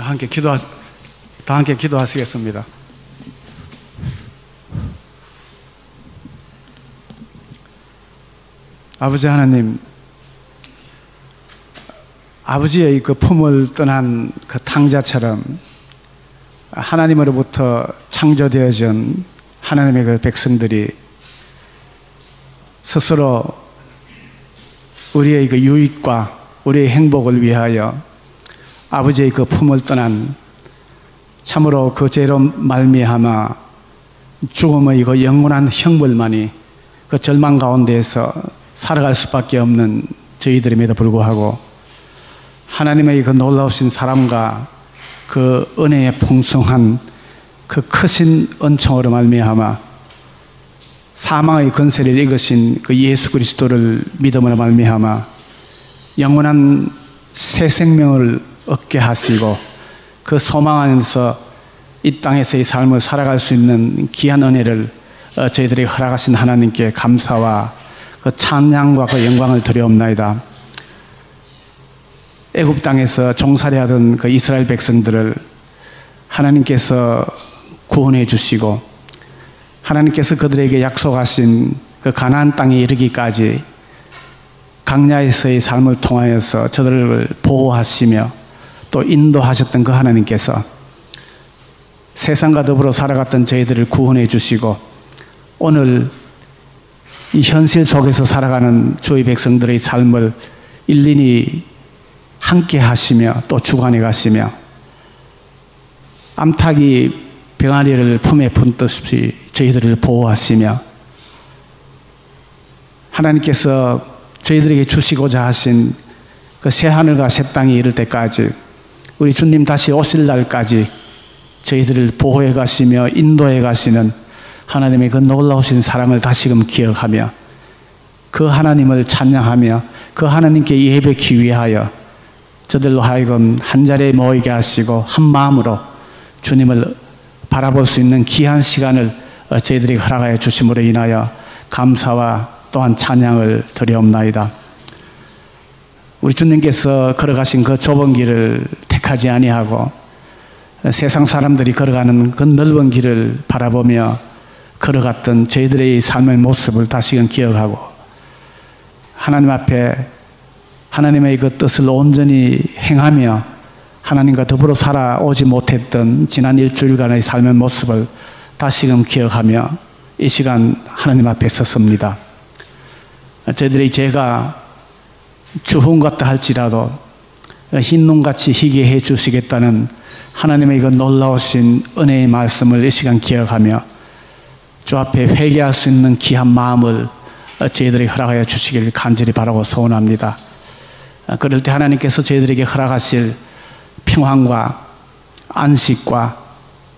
다 함께 기도하시겠습니다. 아버지 하나님, 아버지의 그 품을 떠난 그 탕자처럼 하나님으로부터 창조되어진 하나님의 그 백성들이 스스로 우리의 그 유익과 우리의 행복을 위하여 아버지의 그 품을 떠난, 참으로 그 죄로 말미암아 죽음의 그 영원한 형벌만이 그 절망 가운데에서 살아갈 수밖에 없는 저희들임에도 불구하고 하나님의 그 놀라우신 사랑과 그 은혜의 풍성한 그 크신 은총으로 말미암아 사망의 권세를 이기신 그 예수 그리스도를 믿음으로 말미암아 영원한 새 생명을 얻게 하시고 그 소망 안에서 이 땅에서의 삶을 살아갈 수 있는 귀한 은혜를 저희들에게 허락하신 하나님께 감사와 그 찬양과 그 영광을 드리옵나이다. 애굽 땅에서 종살이하던 그 이스라엘 백성들을 하나님께서 구원해 주시고 하나님께서 그들에게 약속하신 그 가나안 땅에 이르기까지 광야에서의 삶을 통하여서 저들을 보호하시며 또 인도하셨던 그 하나님께서 세상과 더불어 살아갔던 저희들을 구원해 주시고 오늘 이 현실 속에서 살아가는 주의 백성들의 삶을 일일이 함께 하시며 또 주관해 가시며 암탉이 병아리를 품에 품듯이 저희들을 보호하시며 하나님께서 저희들에게 주시고자 하신 그 새하늘과 새 땅이 이를 때까지 우리 주님 다시 오실 날까지 저희들을 보호해 가시며 인도해 가시는 하나님의 그 놀라우신 사랑을 다시금 기억하며 그 하나님을 찬양하며 그 하나님께 예배하기 위하여 저들로 하여금 한자리에 모이게 하시고 한 마음으로 주님을 바라볼 수 있는 귀한 시간을 저희들에게 허락하여 주심으로 인하여 감사와 또한 찬양을 드리옵나이다. 우리 주님께서 걸어가신 그 좁은 길을 택하지 아니하고 세상 사람들이 걸어가는 그 넓은 길을 바라보며 걸어갔던 저희들의 삶의 모습을 다시금 기억하고 하나님 앞에 하나님의 그 뜻을 온전히 행하며 하나님과 더불어 살아오지 못했던 지난 일주일간의 삶의 모습을 다시금 기억하며 이 시간 하나님 앞에 섰습니다. 저희들의 죄가 주홍 같다 할지라도 흰눈같이 희게 해 주시겠다는 하나님의 그 놀라우신 은혜의 말씀을 이 시간 기억하며 주 앞에 회개할 수 있는 귀한 마음을 저희들에게 허락하여 주시길 간절히 바라고 소원합니다. 그럴 때 하나님께서 저희들에게 허락하실 평안과 안식과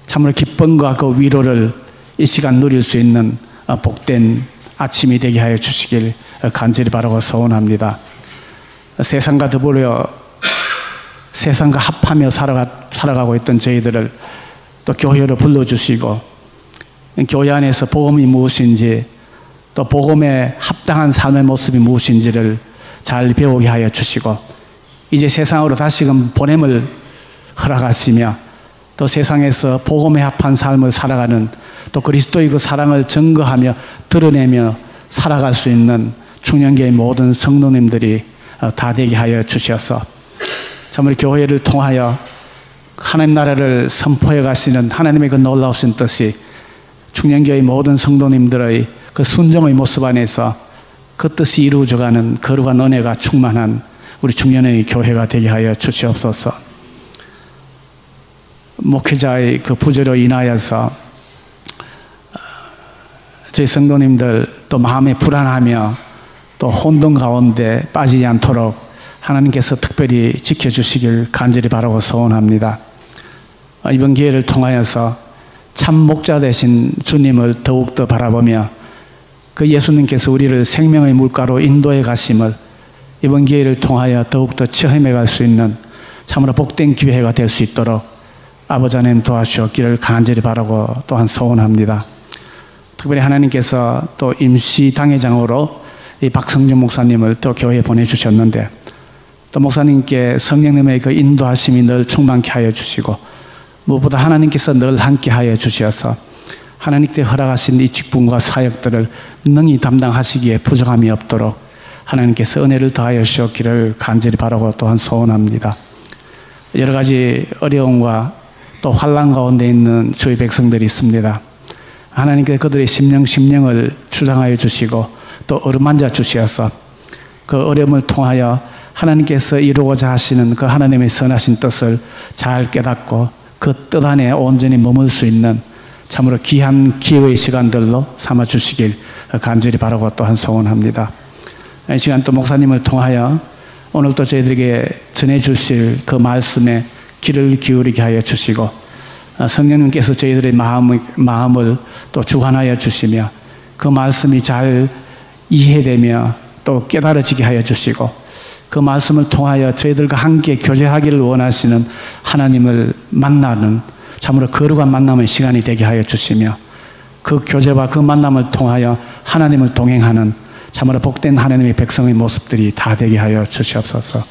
참으로 기쁨과 그 위로를 이 시간 누릴 수 있는 복된 아침이 되게 하여 주시길 간절히 바라고 소원합니다. 세상과 더불어 세상과 합하며 살아가고 있던 저희들을 또 교회로 불러주시고 교회 안에서 복음이 무엇인지 또 복음에 합당한 삶의 모습이 무엇인지를 잘 배우게 하여 주시고 이제 세상으로 다시금 보냄을 허락하시며 또 세상에서 복음에 합한 삶을 살아가는 또 그리스도의 그 사랑을 증거하며 드러내며 살아갈 수 있는 충년교의 모든 성도님들이 다 되게 하여 주셔서 참으로 교회를 통하여 하나님 나라를 선포해 가시는 하나님의 그 놀라우신 뜻이 충년교의 모든 성도님들의 그 순종의 모습 안에서 그 뜻이 이루어져가는 거룩한 은혜가 충만한 우리 충년의 교회가 되게 하여 주시옵소서. 목회자의 그 부재로 인하여서 저희 성도님들 또 마음에 불안하며 또 혼돈 가운데 빠지지 않도록 하나님께서 특별히 지켜주시길 간절히 바라고 소원합니다. 이번 기회를 통하여서 참 목자 되신 주님을 더욱더 바라보며 그 예수님께서 우리를 생명의 물가로 인도해 가심을 이번 기회를 통하여 더욱더 체험해 갈 수 있는 참으로 복된 기회가 될 수 있도록 아버지 하나님 도와주시기를 간절히 바라고 또한 소원합니다. 특별히 하나님께서 또 임시 당회장으로 이 박성준 목사님을 또 교회에 보내주셨는데 또 목사님께 성령님의 그 인도하심이 늘 충만케 하여 주시고 무엇보다 하나님께서 늘 함께 하여 주셔서 하나님께 허락하신 이 직분과 사역들을 능히 담당하시기에 부족함이 없도록 하나님께서 은혜를 더하여 주셨기를 간절히 바라고 또한 소원합니다. 여러 가지 어려움과 또 환난 가운데 있는 주의 백성들이 있습니다. 하나님께서 그들의 심령을 주장하여 주시고 또 어루만져 주시어서 그 어려움을 통하여 하나님께서 이루고자 하시는 그 하나님의 선하신 뜻을 잘 깨닫고 그 뜻 안에 온전히 머물 수 있는 참으로 귀한 기회의 시간들로 삼아 주시길 간절히 바라고 또한 소원합니다. 이 시간 또 목사님을 통하여 오늘 또 저희들에게 전해 주실 그 말씀에 귀를 기울이게 하여 주시고 성령님께서 저희들의 마음을 또 주관하여 주시며 그 말씀이 잘 이해되며 또 깨달아지게 하여 주시고 그 말씀을 통하여 저희들과 함께 교제하기를 원하시는 하나님을 만나는 참으로 거룩한 만남의 시간이 되게 하여 주시며 그 교제와 그 만남을 통하여 하나님을 동행하는 참으로 복된 하나님의 백성의 모습들이 다 되게 하여 주시옵소서.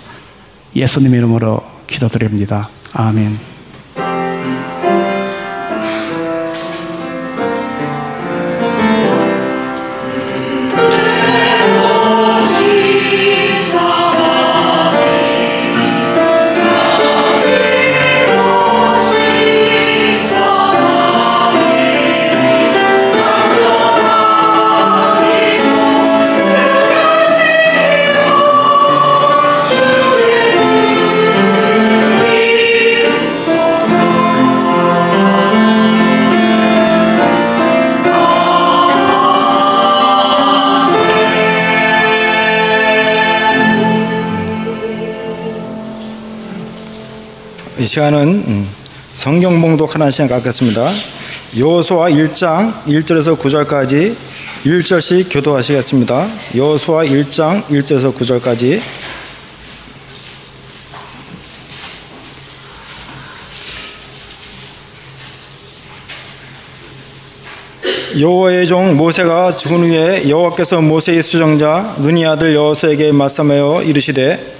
예수님 이름으로 기도드립니다. 아멘. 이 시간은 성경 봉독하는 시간 갖겠습니다. 여호수아 1장 1절에서 9절까지 1절씩 교도하시겠습니다. 여호수아 1장 1절에서 9절까지. 여호와의 종 모세가 죽은 후에 여호와께서 모세의 수정자 눈의 아들 여호수아에게 말씀하여 이르시되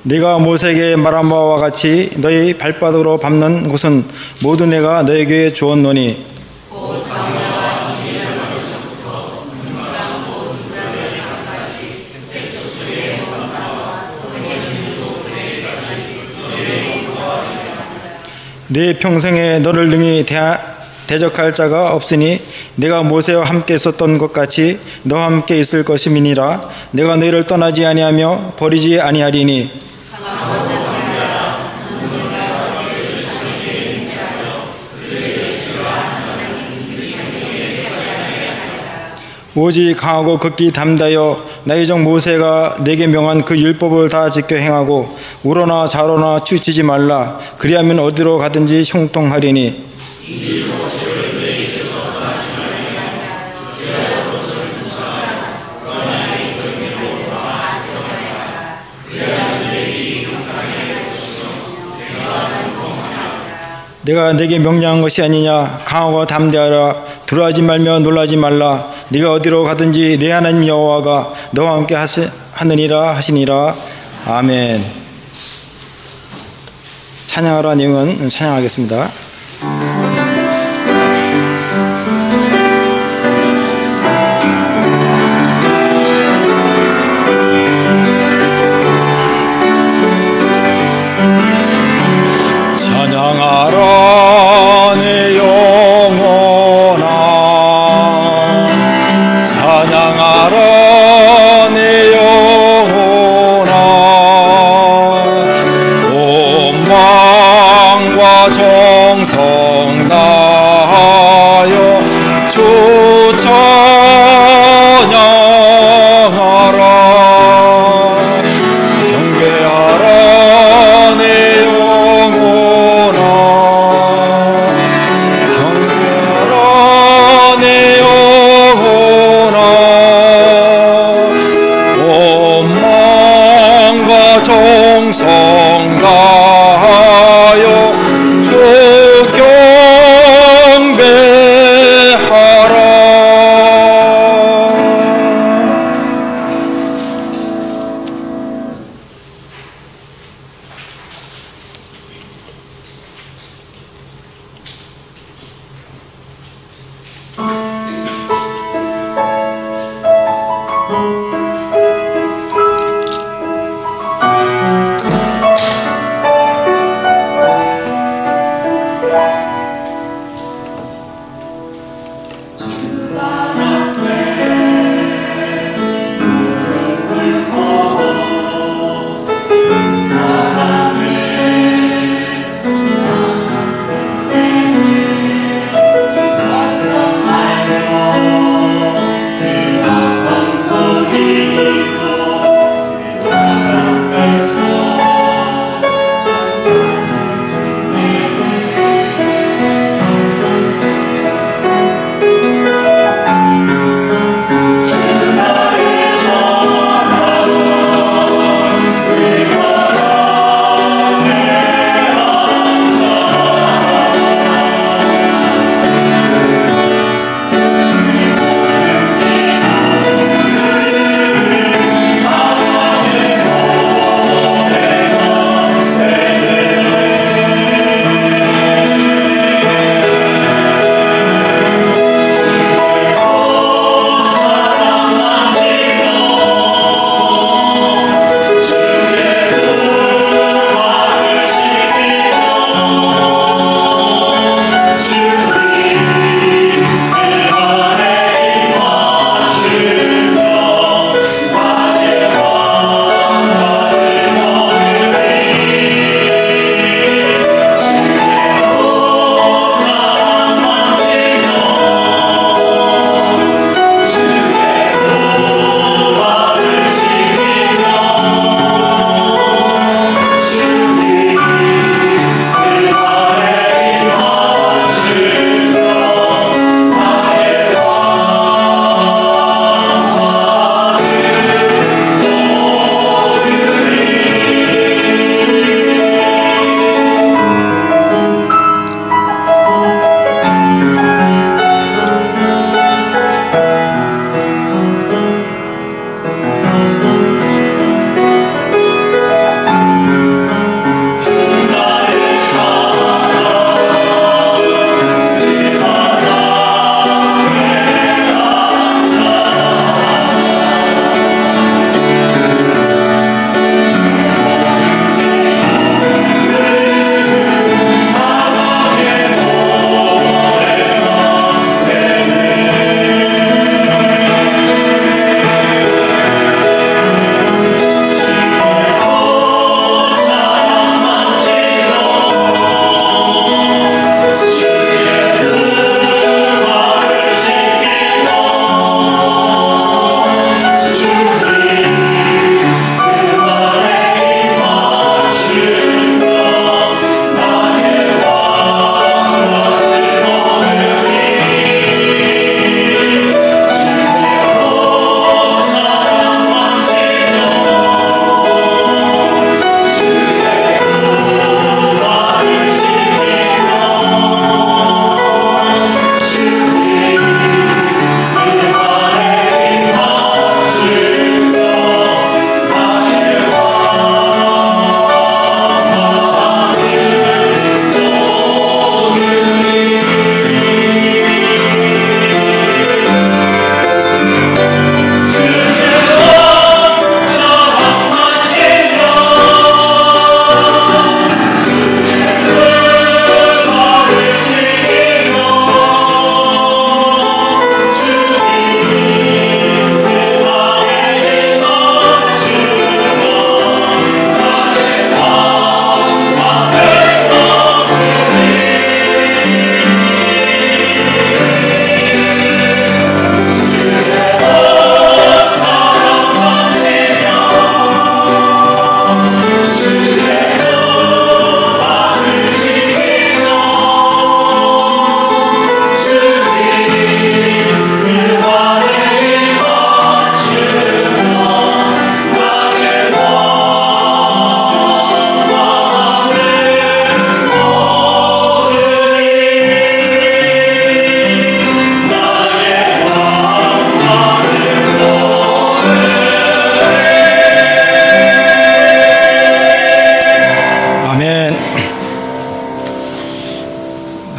네가 모세에게 말한 바와 같이 너희 발바닥으로 밟는 곳은 모두 내가 너에게 주었노니 네 평생에 너를 능히 대적할 자가 없으니 내가 모세와 함께 있었던 것 같이 너와 함께 있을 것임이니라. 내가 너희를 떠나지 아니하며 버리지 아니하리니 오직 강하고 극히 담대하여 나의 종 모세가 내게 명한 그 율법을 다 지켜 행하고 우러나 좌로나 치우치지 말라. 그리하면 어디로 가든지 형통하리니 내가 내게 명령한 것이 아니냐. 강하고 담대하라. 두려워하지 말며 놀라지 말라. 네가 어디로 가든지 내 하나님 여호와가 너와 함께 하느니라 하시니라. 아멘. 찬양하라 내용은 찬양하겠습니다. 찬양하라 내 영혼아 찬양하라 내 영혼아 온 마음과 정성 다하여 주 찬양하라 경배하라 내 영혼아 경배하라 내 영혼아 온 마음과 정성 다하여 주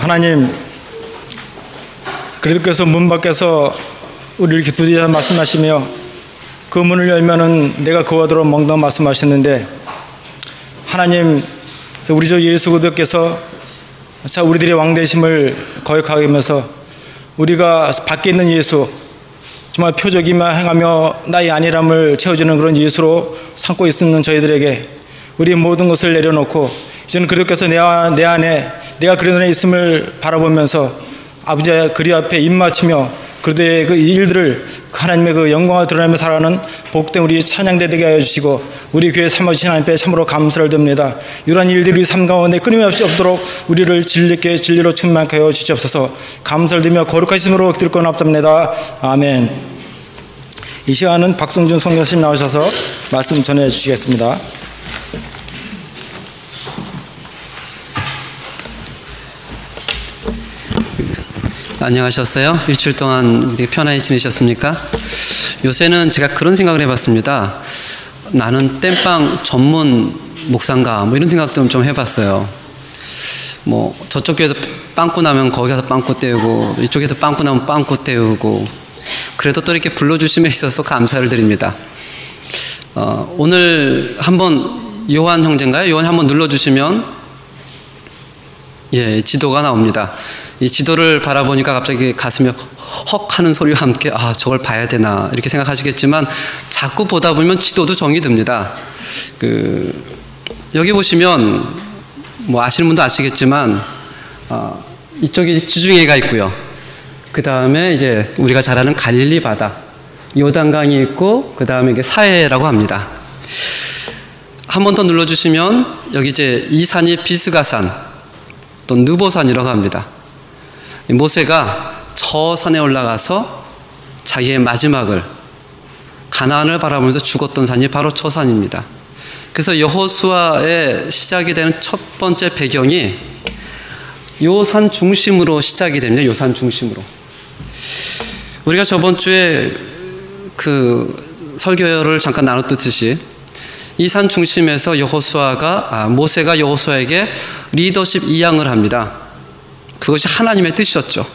하나님, 그리스도께서 문 밖에서 우리를 이렇게 두드려 말씀하시며 그 문을 열면은 내가 그와 더러 먹는다고 말씀하셨는데, 하나님, 우리 주 예수 그리스도께서 자 우리들의 왕되심을 거역하게 하면서 우리가 밖에 있는 예수, 정말 표적이만 행하며 나의 안일함을 채워주는 그런 예수로 삼고 있는 저희들에게 우리 모든 것을 내려놓고 이제는 그리스도께서 내 안에 내가 그리 안에 있음을 바라보면서 아버지의 그리 앞에 입맞추며 그들의 그 일들을 하나님의 그 영광을 드러내며 살아가는 복된 우리 찬양대 되게 하여 주시고 우리 교회 삼아주신 하나님께 참으로 감사를 드립니다. 이러한 일들이 우리 삶 가운데 끊임없이 없도록 우리를 진리로 충만케 하여 주시옵소서. 감사를 드리며 거룩하심으로 드리고 나옵니다. 아멘. 이 시간은 박성준 선교사님 나오셔서 말씀 전해 주시겠습니다. 안녕하셨어요? 일주일 동안 되게 편안히 지내셨습니까? 요새는 제가 그런 생각을 해봤습니다. 나는 땜빵 전문 목사인가 뭐 이런 생각도 좀 해봤어요. 뭐 저쪽 교회에서 빵꾸 나면 거기 가서 빵꾸 때우고 이쪽에서 빵꾸 나면 빵꾸 때우고 그래도 또 이렇게 불러주심에 있어서 감사를 드립니다. 오늘 한번 요한 형제인가요? 요한 한번 눌러주시면 예, 지도가 나옵니다. 이 지도를 바라보니까 갑자기 가슴이 헉 하는 소리와 함께 아 저걸 봐야 되나 이렇게 생각하시겠지만 자꾸 보다 보면 지도도 정이 듭니다. 여기 보시면 뭐 아시는 분도 아시겠지만 이쪽에 지중해가 있고요. 그 다음에 이제 우리가 잘 아는 갈릴리 바다, 요단강이 있고 그 다음에 이게 사해라고 합니다. 한 번 더 눌러주시면 여기 이제 이 산이 비스가산 또 느보산이라고 합니다. 모세가 저 산에 올라가서 자기의 마지막을 가나안을 바라보면서 죽었던 산이 바로 저 산입니다. 그래서 여호수아의 시작이 되는 첫 번째 배경이 요 산 중심으로 시작이 됩니다. 요 산 중심으로. 우리가 저번 주에 그 설교를 잠깐 나눴듯이 이 산 중심에서 모세가 여호수아에게 리더십 이양을 합니다. 그것이 하나님의 뜻이었죠.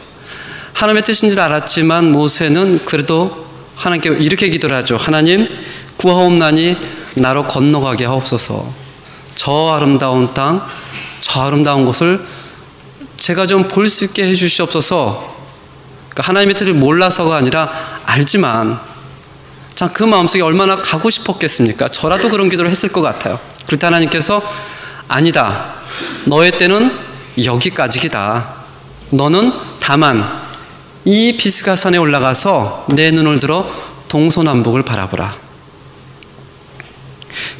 하나님의 뜻인 줄 알았지만 모세는 그래도 하나님께 이렇게 기도를 하죠. 하나님, 구하옵나니 나로 건너가게 하옵소서. 저 아름다운 땅, 저 아름다운 곳을 제가 좀 볼 수 있게 해주시옵소서. 그러니까 하나님의 뜻을 몰라서가 아니라 알지만 자, 그 마음속에 얼마나 가고 싶었겠습니까? 저라도 그런 기도를 했을 것 같아요. 그럴 때 하나님께서 아니다. 너의 때는 여기까지이다. 너는 다만 이 비스가산에 올라가서 내 눈을 들어 동서남북을 바라보라.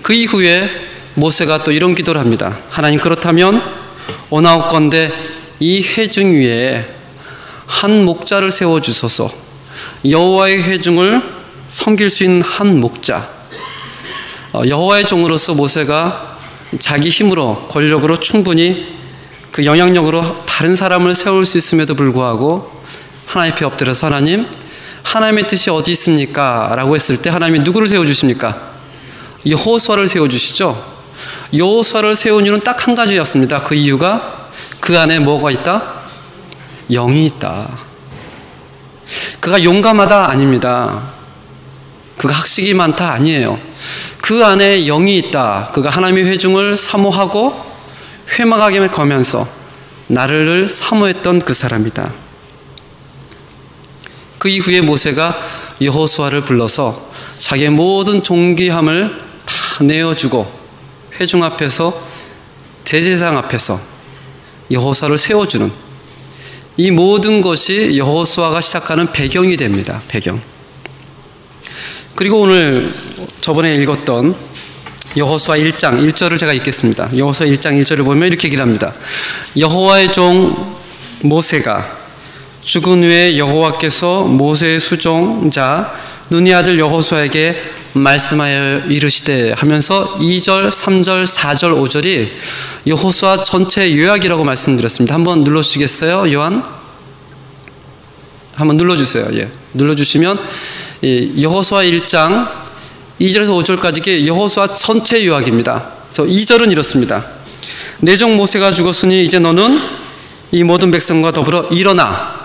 그 이후에 모세가 또 이런 기도를 합니다. 하나님, 그렇다면 원하옵건대 이 회중 위에 한 목자를 세워주소서. 여호와의 회중을 섬길 수 있는 한 목자. 여호와의 종으로서 모세가 자기 힘으로 권력으로 충분히 그 영향력으로 다른 사람을 세울 수 있음에도 불구하고 하나님 앞에 엎드려서 하나님의 뜻이 어디 있습니까? 라고 했을 때 하나님이 누구를 세워주십니까? 여호수아를 세워주시죠. 여호수아를 세운 이유는 딱 한 가지였습니다. 그 이유가 그 안에 뭐가 있다? 영이 있다. 그가 용감하다? 아닙니다. 그가 학식이 많다? 아니에요. 그 안에 영이 있다. 그가 하나님의 회중을 사모하고 회막하게 거면서 나를 사모했던 그 사람이다. 그 이후에 모세가 여호수아를 불러서 자기의 모든 존귀함을 다 내어주고 회중 앞에서 대제사장 앞에서 여호수아를 세워주는 이 모든 것이 여호수아가 시작하는 배경이 됩니다. 배경. 그리고 오늘 저번에 읽었던 여호수아 1장 1절을 제가 읽겠습니다. 여호수아 1장 1절을 보면 이렇게 얘기를 합니다. 여호와의 종 모세가 죽은 후에 여호와께서 모세의 수종자 눈의 아들 여호수아에게 말씀하여 이르시되 하면서 2절, 3절, 4절, 5절이 여호수아 전체 요약이라고 말씀드렸습니다. 한번 눌러주시겠어요? 요한? 한번 눌러주세요. 예. 눌러주시면 여호수아 1장 2절에서 5절까지 여호수아 전체 요약입니다. 그래서 2절은 이렇습니다. 내 종 모세가 죽었으니 이제 너는 이 모든 백성과 더불어 일어나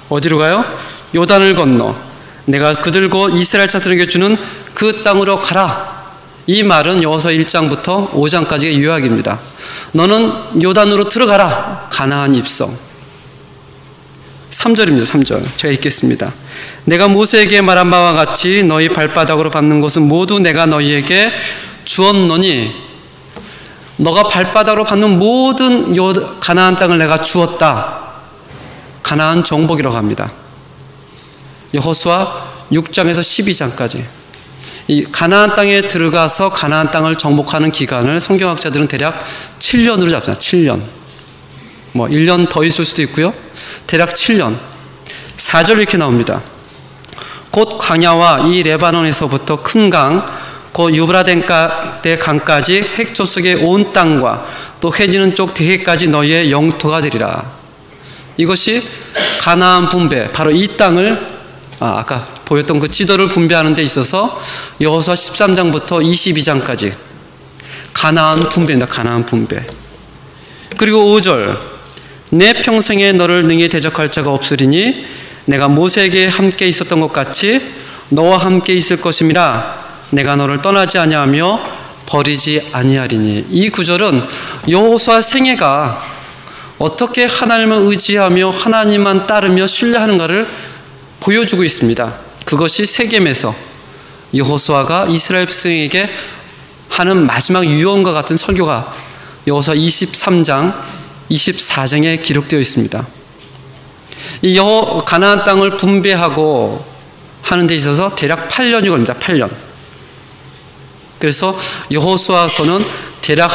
어디로 가요? 요단을 건너 내가 그들고 이스라엘 자손에게 주는 그 땅으로 가라. 이 말은 여호수아 1장부터 5장까지의 요약입니다. 너는 요단으로 들어가라. 가나안 입성. 3절입니다. 3절 제가 읽겠습니다. 내가 모세에게 말한 바와 같이 너희 발바닥으로 밟는 것은 모두 내가 너희에게 주었노니 너가 발바닥으로 밟는 모든 가나안 땅을 내가 주었다. 가나안 정복이라고 합니다. 여호수아 6장에서 12장까지 이 가나안 땅에 들어가서 가나안 땅을 정복하는 기간을 성경학자들은 대략 7년으로 잡습니다. 7년. 뭐 1년 더 있을 수도 있고요. 대략 7년. 4절 이렇게 나옵니다. 곧 광야와 이 레바논에서부터 큰 강, 곧 유브라데 강까지 핵조 속의 온 땅과 또 해지는 쪽 대해까지 너희의 영토가 되리라. 이것이 가나안 분배, 바로 이 땅을 아까 보였던 그 지도를 분배하는 데 있어서 여호수아 13장부터 22장까지 가나안 분배입니다. 가나안 분배. 그리고 5절 내 평생에 너를 능히 대적할 자가 없으리니 내가 모세에게 함께 있었던 것 같이 너와 함께 있을 것임이라. 내가 너를 떠나지 아니하며 버리지 아니하리니. 이 구절은 여호수아 생애가 어떻게 하나님을 의지하며 하나님만 따르며 신뢰하는가를 보여주고 있습니다. 그것이 세겜에서 여호수아가 이스라엘 백성에게 하는 마지막 유언과 같은 설교가 여호수아 23장 24장에 기록되어 있습니다. 이 가나안 땅을 분배하고 하는 데 있어서 대략 8년이 걸립니다. 8년. 그래서 여호수아서는 대략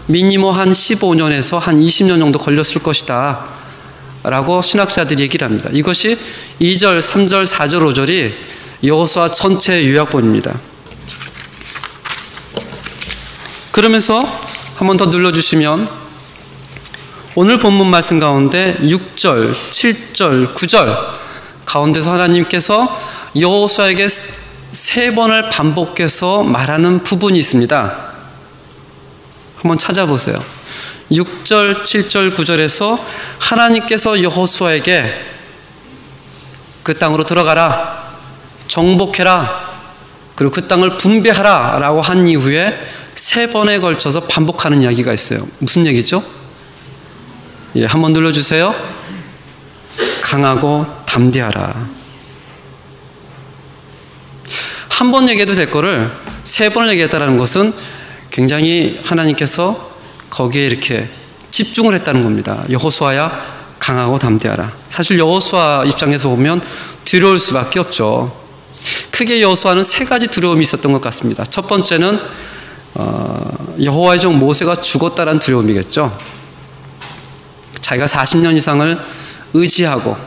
미니멈 한 15년에서 한 20년 정도 걸렸을 것이다 라고 신학자들이 얘기를 합니다. 이것이 2절, 3절, 4절, 5절이 여호수아 전체 요약본입니다. 그러면서 한 번 더 눌러주시면 오늘 본문 말씀 가운데 6절, 7절, 9절 가운데서 하나님께서 여호수아에게 3번을 반복해서 말하는 부분이 있습니다. 한번 찾아보세요. 6절, 7절, 9절에서 하나님께서 여호수아에게 그 땅으로 들어가라, 정복해라, 그리고 그 땅을 분배하라 라고 한 이후에 3번에 걸쳐서 반복하는 이야기가 있어요. 무슨 얘기죠? 예, 한번 눌러주세요. 강하고 담대하라. 한 번 얘기해도 될 거를 3번을 얘기했다는 것은 굉장히 하나님께서 거기에 이렇게 집중을 했다는 겁니다. 여호수아야 강하고 담대하라. 사실 여호수아 입장에서 보면 두려울 수밖에 없죠. 크게 여호수아는 3가지 두려움이 있었던 것 같습니다. 첫 번째는 여호와의 종 모세가 죽었다는 두려움이겠죠. 자기가 40년 이상을 의지하고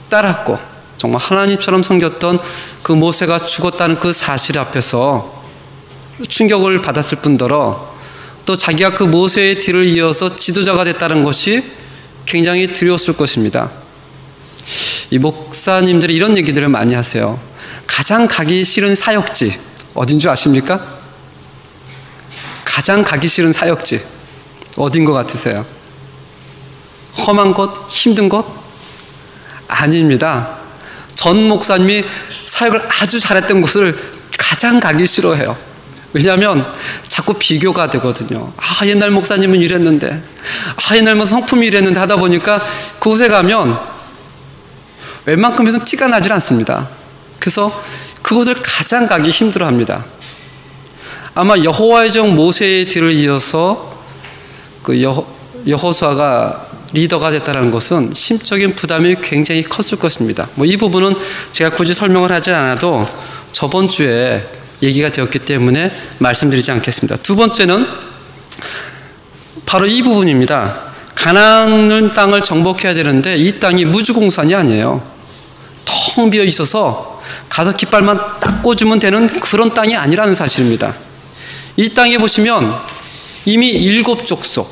따랐고 정말 하나님처럼 섬겼던 그 모세가 죽었다는 그 사실 앞에서 충격을 받았을 뿐더러 또 자기가 그 모세의 뒤를 이어서 지도자가 됐다는 것이 굉장히 두려웠을 것입니다. 이 목사님들이 이런 얘기들을 많이 하세요. 가장 가기 싫은 사역지 어딘 줄 아십니까? 가장 가기 싫은 사역지 어딘 것 같으세요? 험한 곳? 힘든 곳? 아닙니다. 전 목사님이 사역을 아주 잘했던 곳을 가장 가기 싫어해요. 왜냐하면 자꾸 비교가 되거든요. 옛날 목사님은 이랬는데, 옛날 성품이 이랬는데 하다 보니까 그곳에 가면 웬만큼에서는 티가 나질 않습니다. 그래서 그곳을 가장 가기 힘들어합니다. 아마 여호와의 종 모세의 뒤를 이어서 그 여호수아가 리더가 됐다는 것은 심적인 부담이 굉장히 컸을 것입니다. 이 부분은 제가 굳이 설명을 하지 않아도 저번 주에 얘기가 되었기 때문에 말씀드리지 않겠습니다. 두 번째는 바로 이 부분입니다. 가나안 땅을 정복해야 되는데 이 땅이 무주공산이 아니에요. 텅 비어 있어서 가서 깃발만 딱 꽂으면 되는 그런 땅이 아니라는 사실입니다. 이 땅에 보시면 이미 7족속,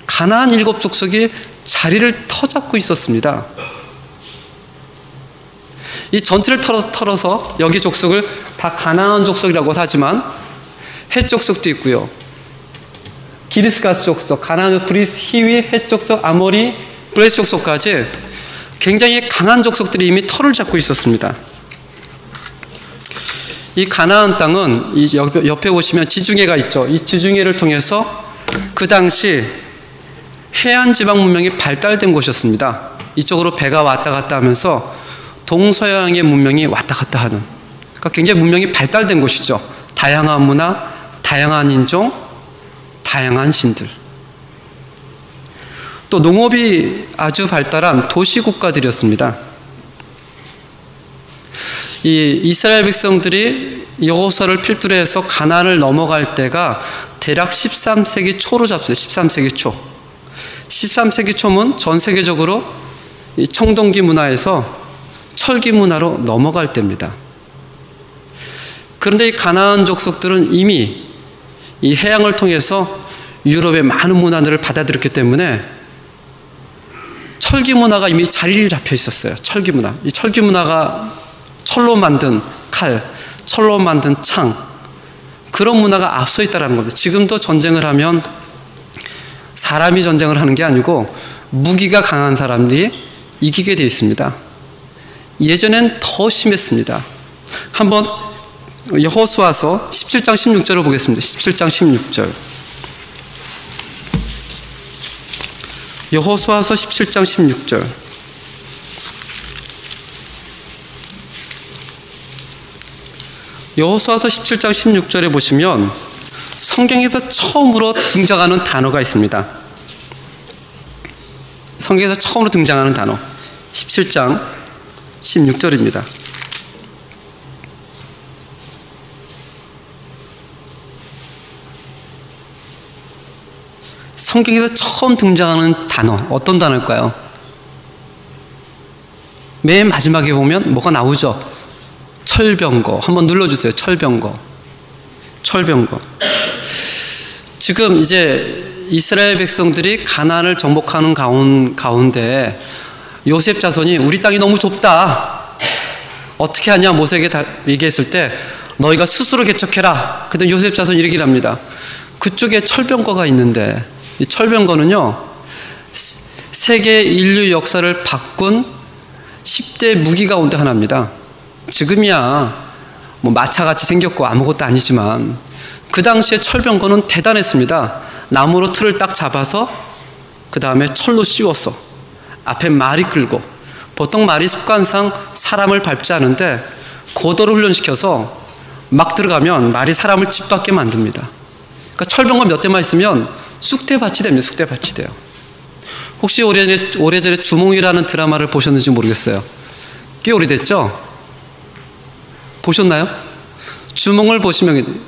가나안 7족속이 자리를 터잡고 있었습니다. 이 전체를 털어서 여기 족속을 다 가나안 족속이라고 하지만 헷 족속도 있고요. 기르스가스 족속, 가나안, 브리스, 히위, 헷 족속, 아모리, 블레셋 족속까지 굉장히 강한 족속들이 이미 털을 잡고 있었습니다. 이 가나안 땅은 이 옆에 보시면 지중해가 있죠. 이 지중해를 통해서 그 당시 해안 지방 문명이 발달된 곳이었습니다. 이쪽으로 배가 왔다 갔다 하면서 동서양의 문명이 왔다 갔다 하는, 그러니까 굉장히 문명이 발달된 곳이죠. 다양한 문화, 다양한 인종, 다양한 신들. 또 농업이 아주 발달한 도시 국가들이었습니다. 이 이스라엘 백성들이 여호수아를 필두로 해서 가나안을 넘어갈 때가 대략 13세기 초로 잡습니다. 13세기 초. 13세기 초면 전 세계적으로 이 청동기 문화에서 철기 문화로 넘어갈 때입니다. 그런데 이 가나안 족속들은 이미 이 해양을 통해서 유럽의 많은 문화들을 받아들였기 때문에 철기 문화가 이미 자리를 잡혀 있었어요. 철기 문화. 이 철기 문화가 철로 만든 칼, 철로 만든 창, 그런 문화가 앞서 있다는 겁니다. 지금도 전쟁을 하면 사람이 전쟁을 하는 게 아니고 무기가 강한 사람들이 이기게 되어 있습니다. 예전엔 더 심했습니다. 한번 여호수아서 17장 16절을 보겠습니다. 17장 16절. 여호수아서 17장 16절. 여호수아서 17장 16절에 보시면 성경에서 처음으로 등장하는 단어가 있습니다. 성경에서 처음으로 등장하는 단어 17장 16절입니다. 성경에서 처음 등장하는 단어, 어떤 단어일까요? 맨 마지막에 보면 뭐가 나오죠? 철병거. 한번 눌러주세요. 철병거. 철병거. 지금 이제 이스라엘 백성들이 가나안을 정복하는 가운데 요셉 자손이 우리 땅이 너무 좁다, 어떻게 하냐 모세에게 얘기했을 때 너희가 스스로 개척해라. 그때 요셉 자손이 이렇게 합니다. 그쪽에 철병거가 있는데, 이 철병거는요 세계 인류 역사를 바꾼 10대 무기 가운데 하나입니다. 지금이야 뭐 마차같이 생겼고 아무것도 아니지만 그 당시에 철병거는 대단했습니다. 나무로 틀을 딱 잡아서 그 다음에 철로 씌웠어. 앞에 말이 끌고, 보통 말이 습관상 사람을 밟지 않은데 고도를 훈련시켜서 막 들어가면 말이 사람을 짓밟게 만듭니다. 그러니까 철병거 몇 대만 있으면 쑥대밭이 됩니다. 쑥대밭이 돼요. 혹시 오래전에 주몽이라는 드라마를 보셨는지 모르겠어요. 꽤 오래됐죠? 보셨나요? 주몽을 보시면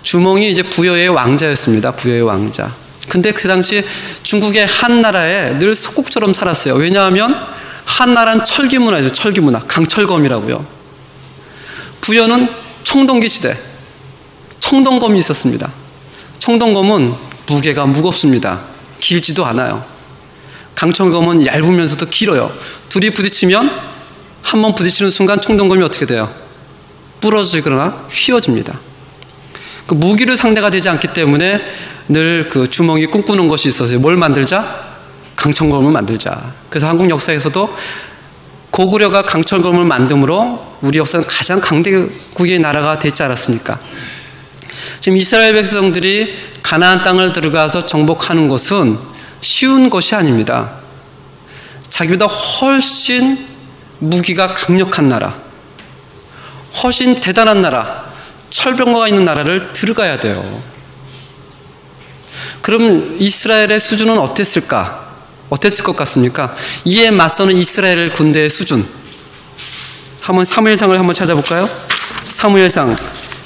주몽이 이제 부여의 왕자였습니다. 부여의 왕자. 근데 그 당시 중국의 한나라에 늘 속국처럼 살았어요. 왜냐하면 한나라는 철기 문화죠. 철기 문화. 강철검이라고요. 부여는 청동기 시대 청동검이 있었습니다. 청동검은 무게가 무겁습니다. 길지도 않아요. 강철검은 얇으면서도 길어요. 둘이 부딪히면 한 번 부딪히는 순간 청동검이 어떻게 돼요? 부러지거나 휘어집니다. 그 무기를 상대가 되지 않기 때문에 늘 그 주몽이 꿈꾸는 것이 있었어요. 뭘 만들자? 강철검을 만들자. 그래서 한국 역사에서도 고구려가 강철검을 만듦으로 우리 역사는 가장 강대국의 나라가 됐지 않았습니까? 지금 이스라엘 백성들이 가나안 땅을 들어가서 정복하는 것은 쉬운 것이 아닙니다. 자기보다 훨씬 무기가 강력한 나라, 훨씬 대단한 나라, 철병거가 있는 나라를 들어가야 돼요. 그럼 이스라엘의 수준은 어땠을까? 어땠을 것 같습니까? 이에 맞서는 이스라엘 군대의 수준. 한번 사무엘상을 한번 찾아볼까요? 사무엘상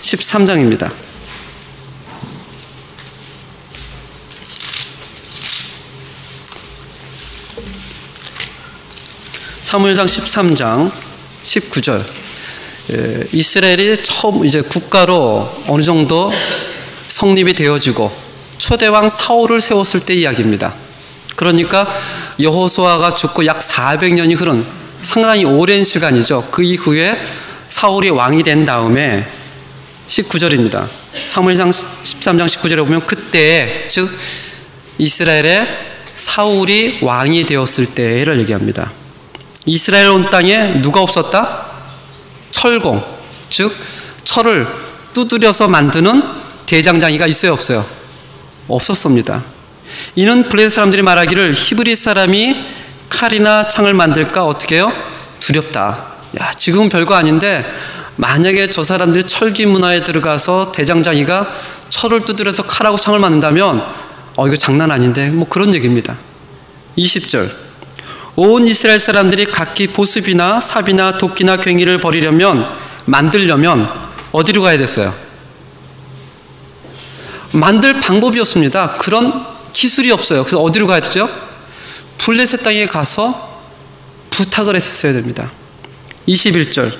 13장입니다. 사무엘상 13장 19절. 이스라엘이 처음 이제 국가로 어느 정도 성립이 되어지고 초대왕 사울을 세웠을 때 이야기입니다. 그러니까 여호수아가 죽고 약 400년이 흐른 상당히 오랜 시간이죠. 그 이후에 사울이 왕이 된 다음에 19절입니다. 사무엘상 13장 19절에 보면 그때 즉 이스라엘의 사울이 왕이 되었을 때를 얘기합니다. 이스라엘 온 땅에 누가 없었다? 철공, 즉 철을 두드려서 만드는 대장장이가 있어요, 없어요? 없었습니다. 이는 블레셋 사람들이 말하기를 히브리 사람이 칼이나 창을 만들까 어떻게 해요? 두렵다. 야, 지금은 별거 아닌데 만약에 저 사람들이 철기 문화에 들어가서 대장장이가 철을 두드려서 칼하고 창을 만든다면 이거 장난 아닌데 뭐 그런 얘기입니다. 20절 온 이스라엘 사람들이 각기 보습이나 삽이나 도끼나 괭이를 만들려면 어디로 가야 됐어요? 만들 방법이 없습니다. 그런 기술이 없어요. 그래서 어디로 가야 되죠? 블레셋 땅에 가서 부탁을 했었어야 됩니다. 21절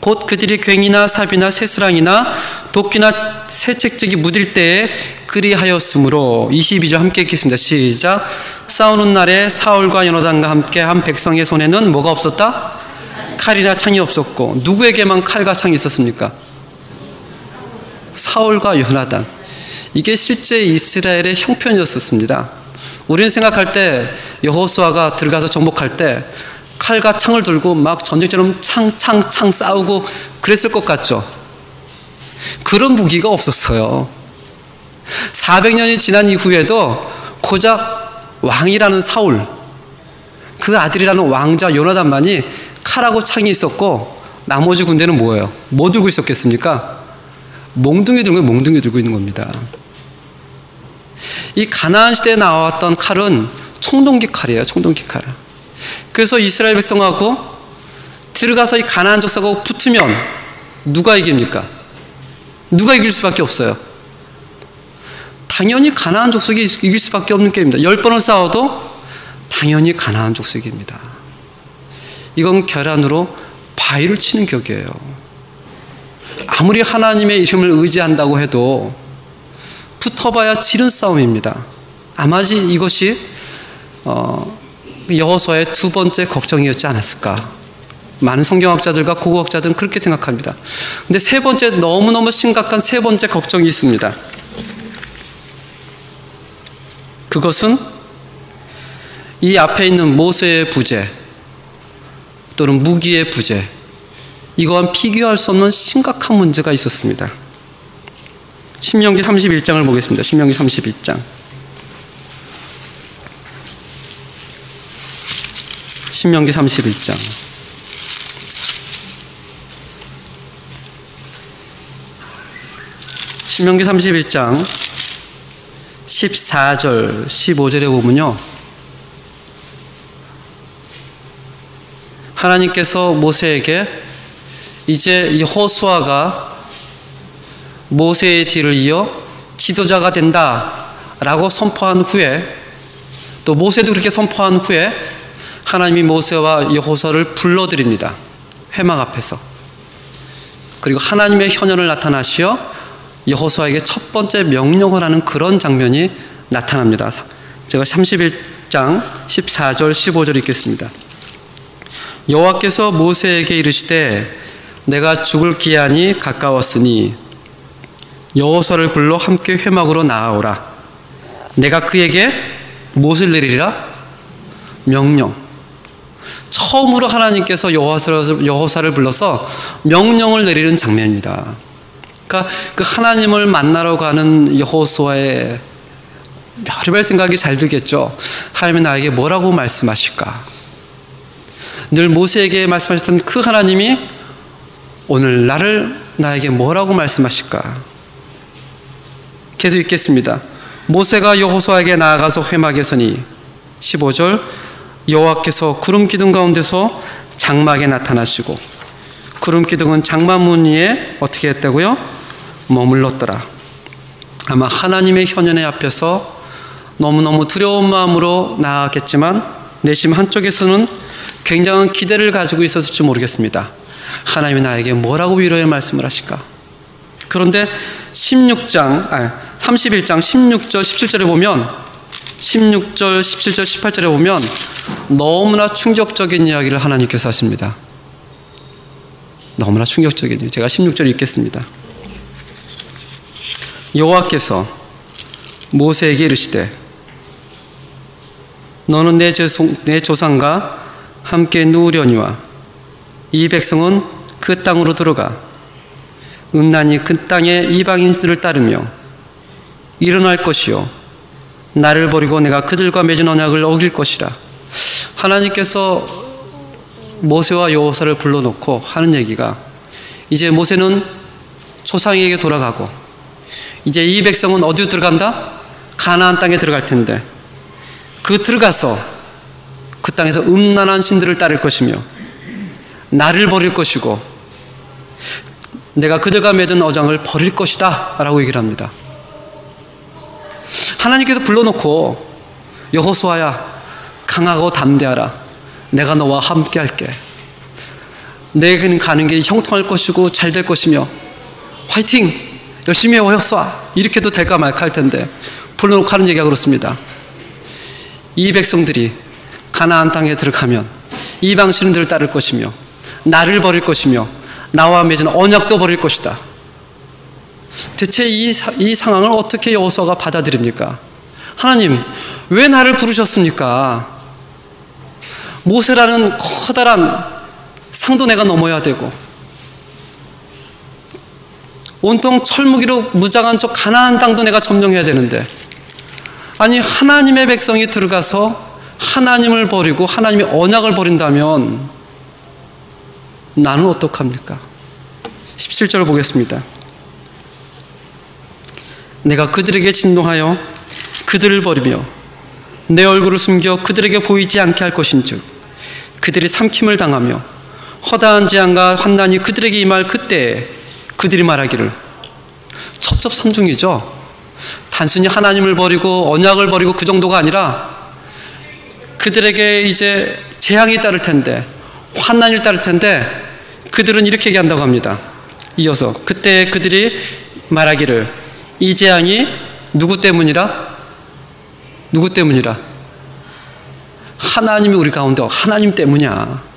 곧 그들이 괭이나 삽이나 쇠스랑이나 도끼나 세책적이 묻을 때에 그리하였으므로 22절 함께 읽겠습니다. 시작. 싸우는 날에 사울과 요나단과 함께 한 백성의 손에는 뭐가 없었다? 칼이나 창이 없었고 누구에게만 칼과 창이 있었습니까? 사울과 요나단. 이게 실제 이스라엘의 형편이었습니다. 우리는 생각할 때 여호수아가 들어가서 정복할 때 칼과 창을 들고 막 전쟁처럼 창 싸우고 그랬을 것 같죠? 그런 무기가 없었어요. 400년이 지난 이후에도 고작 왕이라는 사울, 그 아들이라는 왕자 요나단만이 칼하고 창이 있었고 나머지 군대는 뭐예요? 뭐 들고 있었겠습니까? 몽둥이 들고 있는 겁니다. 이 가나안 시대에 나왔던 칼은 청동기 칼이에요. 청동기 칼. 그래서 이스라엘 백성하고 들어가서 이 가나안 족속하고 붙으면 누가 이깁니까? 누가 이길 수밖에 없어요? 당연히 가나안 족속이 이길 수밖에 없는 게임입니다. 10번을 싸워도 당연히 가나안 족속이 이깁니다. 이건 계란으로 바위를 치는 격이에요. 아무리 하나님의 이름을 의지한다고 해도 붙어봐야 지는 싸움입니다. 아마 이것이 여호수아의 두 번째 걱정이었지 않았을까. 많은 성경학자들과 고고학자들은 그렇게 생각합니다. 근데 세 번째, 너무너무 심각한 세 번째 걱정이 있습니다. 그것은 이 앞에 있는 모세의 부재 또는 무기의 부재, 이거와는 비교할 수 없는 심각한 문제가 있었습니다. 신명기 31장을 보겠습니다. 신명기 32장. 신명기 31장. 신명기 31장 14절 15절에 보면요, 하나님께서 모세에게 이제 여호수아가 모세의 뒤를 이어 지도자가 된다라고 선포한 후에, 또 모세도 그렇게 선포한 후에 하나님이 모세와 여호수아를 불러드립니다. 회막 앞에서. 그리고 하나님의 현현을 나타나시어 여호수아에게 첫 번째 명령을 하는 그런 장면이 나타납니다. 제가 31장 14절 15절 읽겠습니다. 여호와께서 모세에게 이르시되 내가 죽을 기한이 가까웠으니 여호수아를 불러 함께 회막으로 나아오라. 내가 그에게 무엇을 내리리라? 명령. 처음으로 하나님께서 여호수아를 불러서 명령을 내리는 장면입니다. 그러니까 그 하나님을 만나러 가는 여호수아의 별의별 생각이 잘 들겠죠. 하나님이 나에게 뭐라고 말씀하실까? 늘 모세에게 말씀하셨던 그 하나님이 오늘 나에게 뭐라고 말씀하실까? 계속 읽겠습니다. 모세가 여호수아에게 나아가서 회막에 서니 15절 여호와께서 구름 기둥 가운데서 장막에 나타나시고 구름 기둥은 장막 문 위에 어떻게 했다고요? 머물렀더라. 아마 하나님의 현현의 앞에서 너무너무 두려운 마음으로 나아갔겠지만 내심 한쪽에서는 굉장한 기대를 가지고 있었을지 모르겠습니다. 하나님이 나에게 뭐라고 위로의 말씀을 하실까? 그런데 31장 16절 17절에 보면 16절 17절 18절에 보면 너무나 충격적인 이야기를 하나님께서 하십니다. 너무나 충격적인 이야기. 제가 16절 읽겠습니다. 여호와께서 모세에게 이르시되 너는 내 조상과 함께 누우려니와 이 백성은 그 땅으로 들어가 음란히 그 땅의 이방인들을 따르며 일어날 것이요 나를 버리고 내가 그들과 맺은 언약을 어길 것이라. 하나님께서 모세와 여호수아를 불러놓고 하는 얘기가, 이제 모세는 조상에게 돌아가고 이제 이 백성은 어디로 들어간다? 가나안 땅에 들어갈 텐데, 그 들어가서 그 땅에서 음란한 신들을 따를 것이며 나를 버릴 것이고 내가 그들과 맺은 언약을 버릴 것이다 라고 얘기를 합니다. 하나님께서 불러놓고 여호수아야 강하고 담대하라. 내가 너와 함께 할게. 내게는 가는 길이 형통할 것이고 잘 될 것이며 화이팅! 열심히 해 여호수아. 이렇게 해도 될까 말까 할 텐데 불러놓고 하는 얘기가 그렇습니다. 이 백성들이 가나안 땅에 들어가면 이방 신들을 따를 것이며 나를 버릴 것이며 나와 맺은 언약도 버릴 것이다. 대체 이 상황을 어떻게 여호수아가 받아들입니까? 하나님, 왜 나를 부르셨습니까? 모세라는 커다란 상도 내가 넘어야 되고 온통 철무기로 무장한 저 가나안 땅도 내가 점령해야 되는데, 아니 하나님의 백성이 들어가서 하나님을 버리고 하나님의 언약을 버린다면 나는 어떡합니까? 17절을 보겠습니다. 내가 그들에게 진노하여 그들을 버리며 내 얼굴을 숨겨 그들에게 보이지 않게 할 것인즉 그들이 삼킴을 당하며 허다한 재앙과 환난이 그들에게 임할 그때에 그들이 말하기를, 첩첩산중이죠. 단순히 하나님을 버리고 언약을 버리고 그 정도가 아니라 그들에게 이제 재앙이 따를 텐데, 환난이 따를 텐데 그들은 이렇게 얘기한다고 합니다. 이어서 그때 그들이 말하기를, 이 재앙이 누구 때문이라? 누구 때문이라? 하나님이 우리 가운데 하나님 때문이야.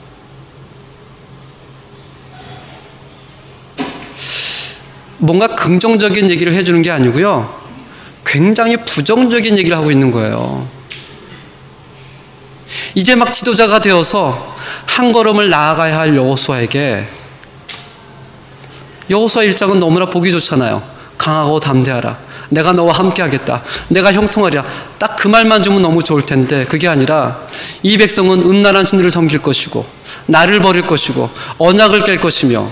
뭔가 긍정적인 얘기를 해주는 게 아니고요, 굉장히 부정적인 얘기를 하고 있는 거예요. 이제 막 지도자가 되어서 한 걸음을 나아가야 할 여호수아에게, 여호수아 1장은 너무나 보기 좋잖아요. 강하고 담대하라. 내가 너와 함께 하겠다. 내가 형통하리라. 딱 그 말만 주면 너무 좋을 텐데 그게 아니라, 이 백성은 음란한 신들을 섬길 것이고 나를 버릴 것이고 언약을 깰 것이며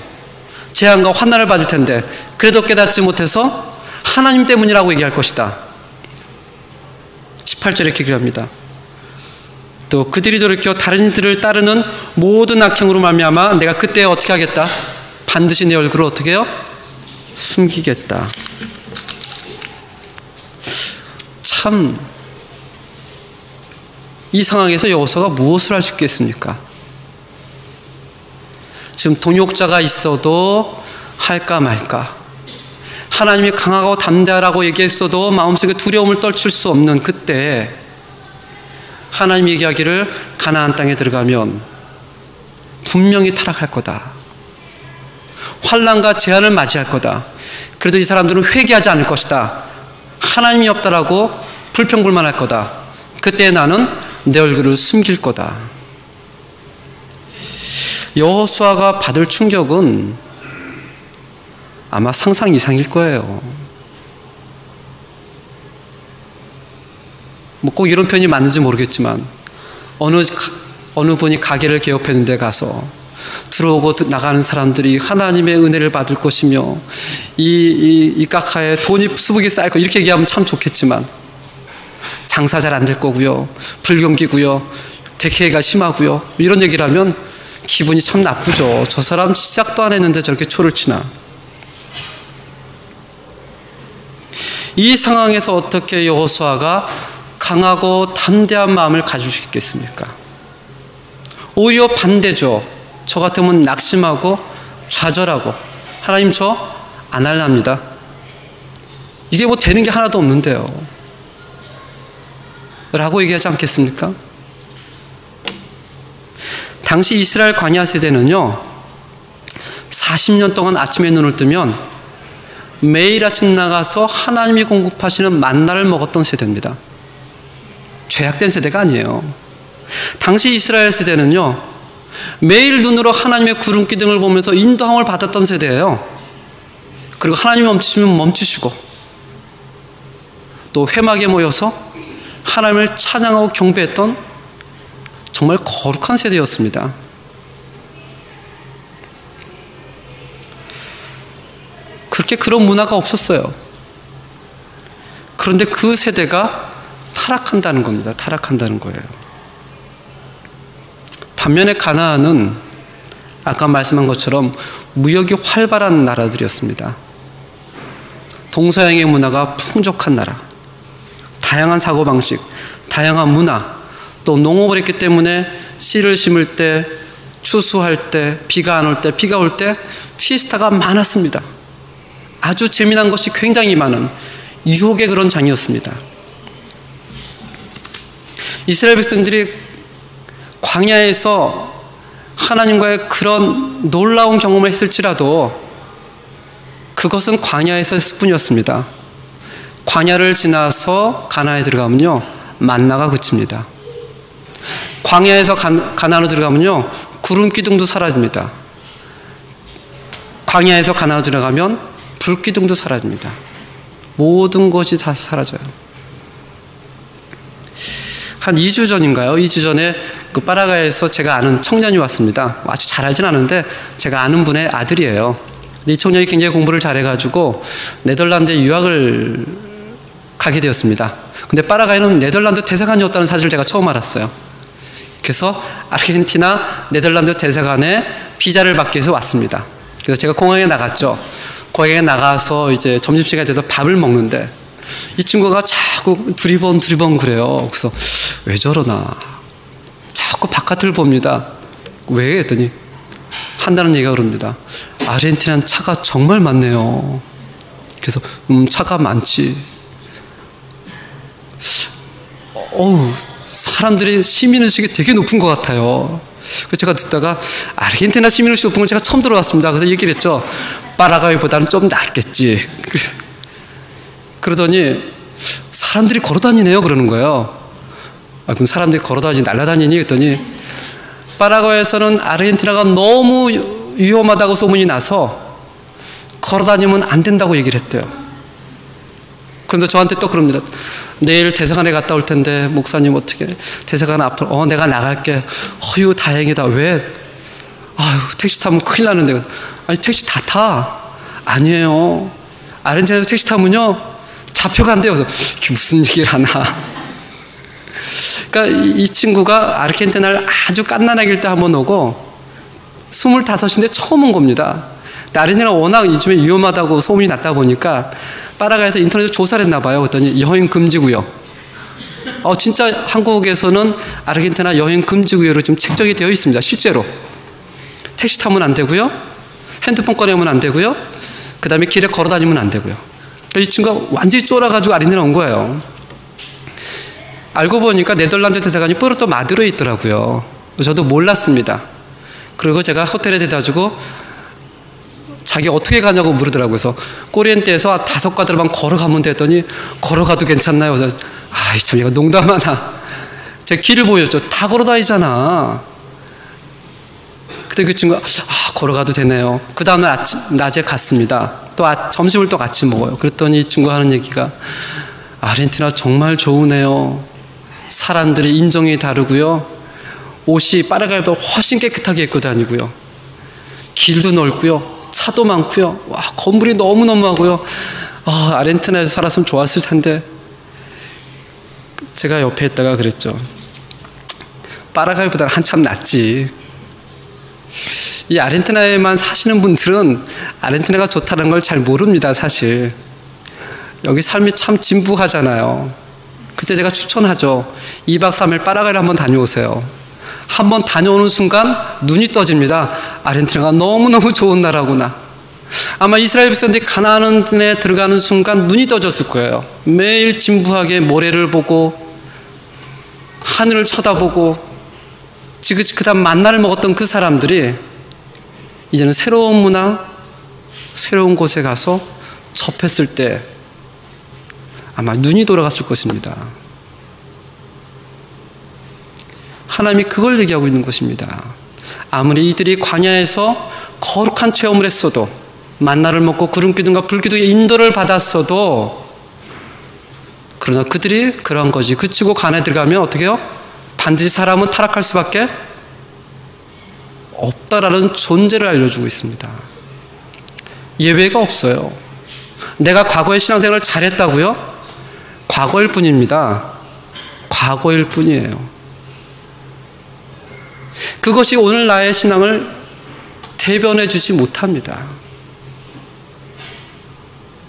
재앙과 환난을 받을 텐데 그래도 깨닫지 못해서 하나님 때문이라고 얘기할 것이다. 18절에 이렇게 기록합니다. 또 그들이 돌이켜 다른 이들을 따르는 모든 악행으로 말미암아 내가 그때 어떻게 하겠다? 반드시 내 얼굴을 어떻게 해요? 숨기겠다. 참, 이 상황에서 여호수아가 무엇을 할 수 있겠습니까? 지금 동역자가 있어도 할까 말까, 하나님이 강하고 담대하라고 얘기했어도 마음속에 두려움을 떨칠 수 없는 그때 하나님이 얘기하기를, 가나안 땅에 들어가면 분명히 타락할 거다. 환난과 재앙을 맞이할 거다. 그래도 이 사람들은 회개하지 않을 것이다. 하나님이 없다라고 불평불만할 거다. 그때 나는 내 얼굴을 숨길 거다. 여호수아가 받을 충격은 아마 상상 이상일 거예요. 뭐 꼭 이런 표현이 맞는지 모르겠지만 어느 분이 가게를 개업했는 데 가서 들어오고 나가는 사람들이 하나님의 은혜를 받을 것이며 이 카카에 돈이 수북이 쌓일 거, 이렇게 얘기하면 참 좋겠지만 장사 잘 안 될 거고요, 불경기고요, 대개가 심하고요, 이런 얘기를 하면 기분이 참 나쁘죠. 저 사람 시작도 안 했는데 저렇게 초를 치나. 이 상황에서 어떻게 여호수아가 강하고 담대한 마음을 가질 수 있겠습니까? 오히려 반대죠. 저 같으면 낙심하고 좌절하고, 하나님 저 안 할랍니다. 이게 뭐 되는 게 하나도 없는데요 라고 얘기하지 않겠습니까? 당시 이스라엘 광야 세대는요, 40년 동안 아침에 눈을 뜨면 매일 아침 나가서 하나님이 공급하시는 만나를 먹었던 세대입니다. 죄악된 세대가 아니에요. 당시 이스라엘 세대는요, 매일 눈으로 하나님의 구름 기둥을 보면서 인도함을 받았던 세대예요. 그리고 하나님이 멈추시면 멈추시고, 또 회막에 모여서 하나님을 찬양하고 경배했던 정말 거룩한 세대였습니다. 그렇게 그런 문화가 없었어요. 그런데 그 세대가 타락한다는 겁니다. 타락한다는 거예요. 반면에 가나안은 아까 말씀한 것처럼 무역이 활발한 나라들이었습니다. 동서양의 문화가 풍족한 나라, 다양한 사고방식, 다양한 문화, 또 농업을 했기 때문에 씨를 심을 때, 추수할 때, 비가 안 올 때, 비가 올 때 피에스타가 많았습니다. 아주 재미난 것이 굉장히 많은 유혹의 그런 장이었습니다. 이스라엘 백성들이 광야에서 하나님과의 그런 놀라운 경험을 했을지라도 그것은 광야에서였을 뿐이었습니다. 광야를 지나서 가나안에 들어가면요, 만나가 그칩니다. 광야에서 가나안으로 들어가면요, 구름 기둥도 사라집니다. 광야에서 가나안으로 들어가면 불 기둥도 사라집니다. 모든 것이 다 사라져요. 한 2주 전인가요? 2주 전에 그 파라과이에서 제가 아는 청년이 왔습니다. 아주 잘 알진 않은데 제가 아는 분의 아들이에요. 이 청년이 굉장히 공부를 잘해가지고 네덜란드에 유학을 가게 되었습니다. 근데 파라과이는 네덜란드 대사관이었다는 사실을 제가 처음 알았어요. 그래서 아르헨티나 네덜란드 대사관에 비자를 받기 위해서 왔습니다. 그래서 제가 공항에 나갔죠. 공항에 나가서 이제 점심시간이 돼서 밥을 먹는데 이 친구가 자꾸 두리번 그래요. 그래서 왜 저러나 자꾸 바깥을 봅니다. 왜? 했더니 한다는 얘기가 그럽니다. 아르헨티나는 차가 정말 많네요. 그래서 차가 많지. 사람들이 시민의식이 되게 높은 것 같아요. 그래서 제가 듣다가 아르헨티나 시민의식이 높은 걸 제가 처음 들어봤습니다. 그래서 얘기를 했죠. 파라과이보다는 좀 낫겠지. 그러더니 사람들이 걸어다니네요 그러는 거예요. 그럼 사람들이 걸어다니지 날아다니니? 했더니 파라과이에서는 아르헨티나가 너무 위험하다고 소문이 나서 걸어다니면 안 된다고 얘기를 했대요. 그런데 저한테 또 그럽니다. 내일 대사관에 갔다 올 텐데 목사님 어떻게 대사관 앞으로 내가 나갈게. 어휴 다행이다. 왜? 아유 택시 타면 큰일 나는데. 아니 택시 다 타. 아니에요. 아르헨티나에서 택시 타면요 잡혀간대요. 그래서 이게 무슨 얘기를 하나. 그러니까 이 친구가 아르헨티나를 아주 갓난아기일 때 한번 오고 25인데 처음 온 겁니다. 아르헨티나가 워낙 요즘에 위험하다고 소문이 났다 보니까 파라과이에서 인터넷에 조사를 했나 봐요. 그랬더니 여행 금지구역. 진짜 한국에서는 아르헨티나 여행 금지구역으로 지금 책정이 되어 있습니다. 실제로. 택시 타면 안 되고요. 핸드폰 꺼내면 안 되고요. 그 다음에 길에 걸어 다니면 안 되고요. 이 친구가 완전히 쫄아가지고 아르헨티나 온 거예요. 알고 보니까 네덜란드 대사관이 푸에르토 마드로에 있더라고요. 저도 몰랐습니다. 그리고 제가 호텔에 대다주고 자기 어떻게 가냐고 물으더라고요. 그래서 꼬리엔테에서 5가닥만 걸어가면 됐더니 걸어가도 괜찮나요? 그래서 참 얘가 농담하나. 제가 길을 보여줬죠. 다 걸어다니잖아. 그때 그 친구가 걸어가도 되네요. 그 다음날 낮에 갔습니다. 또 점심을 또 같이 먹어요. 그랬더니 이 친구가 하는 얘기가 아르헨티나 정말 좋으네요. 사람들이 인종이 다르고요. 옷이 파라과이보다 훨씬 깨끗하게 입고 다니고요. 길도 넓고요. 차도 많고요. 와, 건물이 너무너무하고요. 아르헨티나에서 살았으면 좋았을 텐데. 제가 옆에 있다가 그랬죠. 파라과이보다 한참 낫지. 이 아르헨티나에만 사시는 분들은 아르헨티나가 좋다는 걸 잘 모릅니다. 사실 여기 삶이 참 진부하잖아요. 그때 제가 추천하죠. 2박 3일 파라과이를 한번 다녀오세요. 한번 다녀오는 순간 눈이 떠집니다. 아르헨티나가 너무너무 좋은 나라구나. 아마 이스라엘 백성들이 가나안에 들어가는 순간 눈이 떠졌을 거예요. 매일 진부하게 모래를 보고 하늘을 쳐다보고 지긋지긋한 만나를 먹었던 그 사람들이 이제는 새로운 문화, 새로운 곳에 가서 접했을 때 아마 눈이 돌아갔을 것입니다. 하나님이 그걸 얘기하고 있는 것입니다. 아무리 이들이 광야에서 거룩한 체험을 했어도, 만나를 먹고 구름기둥과 불기둥의 인도를 받았어도, 그러나 그들이 그런 거지. 그치고 간에 들어가면 어떻게 해요? 반드시 사람은 타락할 수밖에 없다라는 존재를 알려주고 있습니다. 예외가 없어요. 내가 과거에 신앙생활을 잘했다고요? 과거일 뿐입니다. 과거일 뿐이에요. 그것이 오늘 나의 신앙을 대변해 주지 못합니다.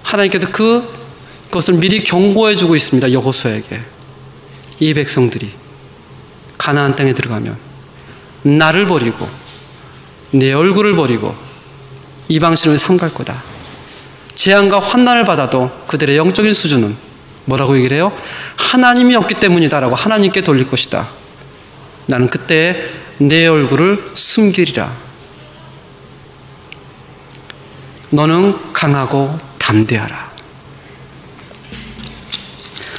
하나님께서 그것을 미리 경고해 주고 있습니다. 여호수아에게. 이 백성들이 가나안 땅에 들어가면 나를 버리고 내 얼굴을 버리고 이방신을 삼갈 거다. 재앙과 환난을 받아도 그들의 영적인 수준은 뭐라고 얘기를 해요? 하나님이 없기 때문이다라고 하나님께 돌릴 것이다. 나는 그때 내 얼굴을 숨기리라. 너는 강하고 담대하라.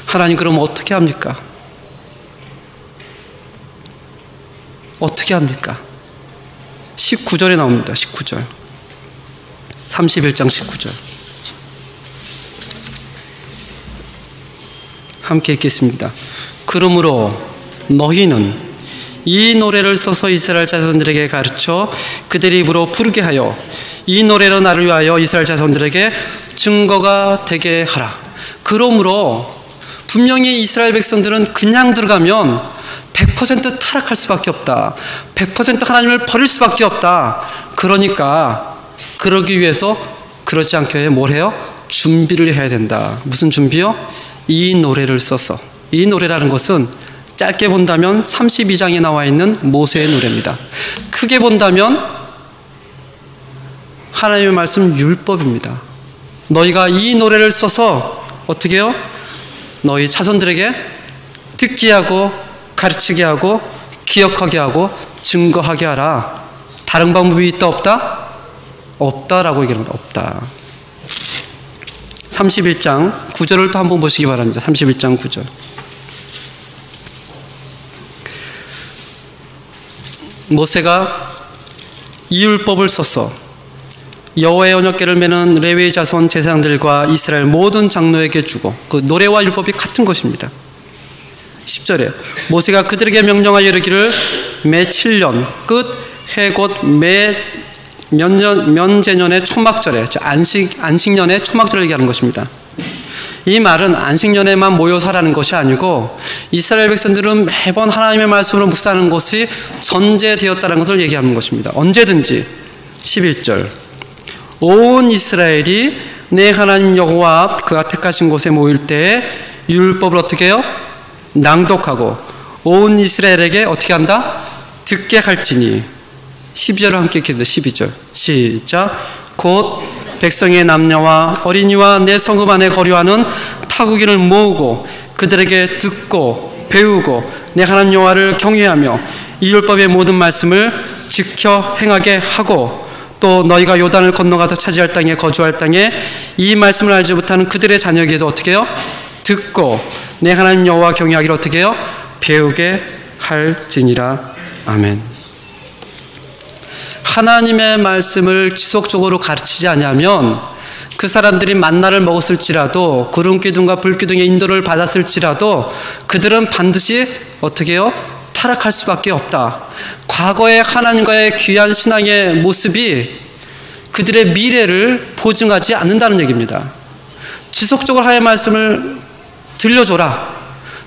하나님 그럼 어떻게 합니까? 어떻게 합니까? 19절에 나옵니다. 19절. 31장 19절. 함께 읽겠습니다. 그러므로 너희는 이 노래를 써서 이스라엘 자손들에게 가르쳐 그들의 입으로 부르게 하여 이 노래로 나를 위하여 이스라엘 자손들에게 증거가 되게 하라. 그러므로 분명히 이스라엘 백성들은 그냥 들어가면 100% 타락할 수밖에 없다. 100% 하나님을 버릴 수밖에 없다. 그러니까 그러기 위해서 그렇지 않게 뭘 해요? 준비를 해야 된다. 무슨 준비요? 이 노래를 써서. 이 노래라는 것은 짧게 본다면 32장에 나와 있는 모세의 노래입니다. 크게 본다면 하나님의 말씀 율법입니다. 너희가 이 노래를 써서 어떻게 해요? 너희 자손들에게 듣게 하고 가르치게 하고 기억하게 하고 증거하게 하라. 다른 방법이 있다 없다? 없다라고 얘기합니다. 없다. 31장 9절을 또 한번 보시기 바랍니다. 31장 9절. 모세가 이 율법을 써서 여호와의 언약궤를 메는 레위의 자손 제사장들과 이스라엘 모든 장로에게 주고, 그 노래와 율법이 같은 것입니다. 10절에 모세가 그들에게 명령하여 이르기를 매 7년 끝 해 곧 매 면제년의 초막절에, 안식년의 초막절을 얘기하는 것입니다. 이 말은 안식년에만 모여서 하라는 것이 아니고 이스라엘 백성들은 매번 하나님의 말씀으로 묵상하는 것이 전제되었다는 것을 얘기하는 것입니다. 언제든지. 11절 온 이스라엘이 내 하나님 여호와 앞 그가 택하신 곳에 모일 때에 율법을 어떻게 해요? 낭독하고 온 이스라엘에게 어떻게 한다? 듣게 할지니. 12절을 함께 읽겠습니다. 12절 시작. 곧 백성의 남녀와 어린이와 내 성읍 안에 거류하는 타국인을 모으고 그들에게 듣고 배우고 내 하나님 여호와를 경외하며 이 율법의 모든 말씀을 지켜 행하게 하고, 또 너희가 요단을 건너가서 차지할 땅에 거주할 땅에 이 말씀을 알지 못하는 그들의 자녀에게도 어떻게 해요? 듣고 내 하나님 여호와 경외하기를 어떻게 해요? 배우게 할지니라. 아멘. 하나님의 말씀을 지속적으로 가르치지 않으면 그 사람들이 만나를 먹었을지라도 구름기둥과 불기둥의 인도를 받았을지라도 그들은 반드시 어떻게 해요? 타락할 수밖에 없다. 과거의 하나님과의 귀한 신앙의 모습이 그들의 미래를 보증하지 않는다는 얘기입니다. 지속적으로 하나님의 말씀을 들려줘라.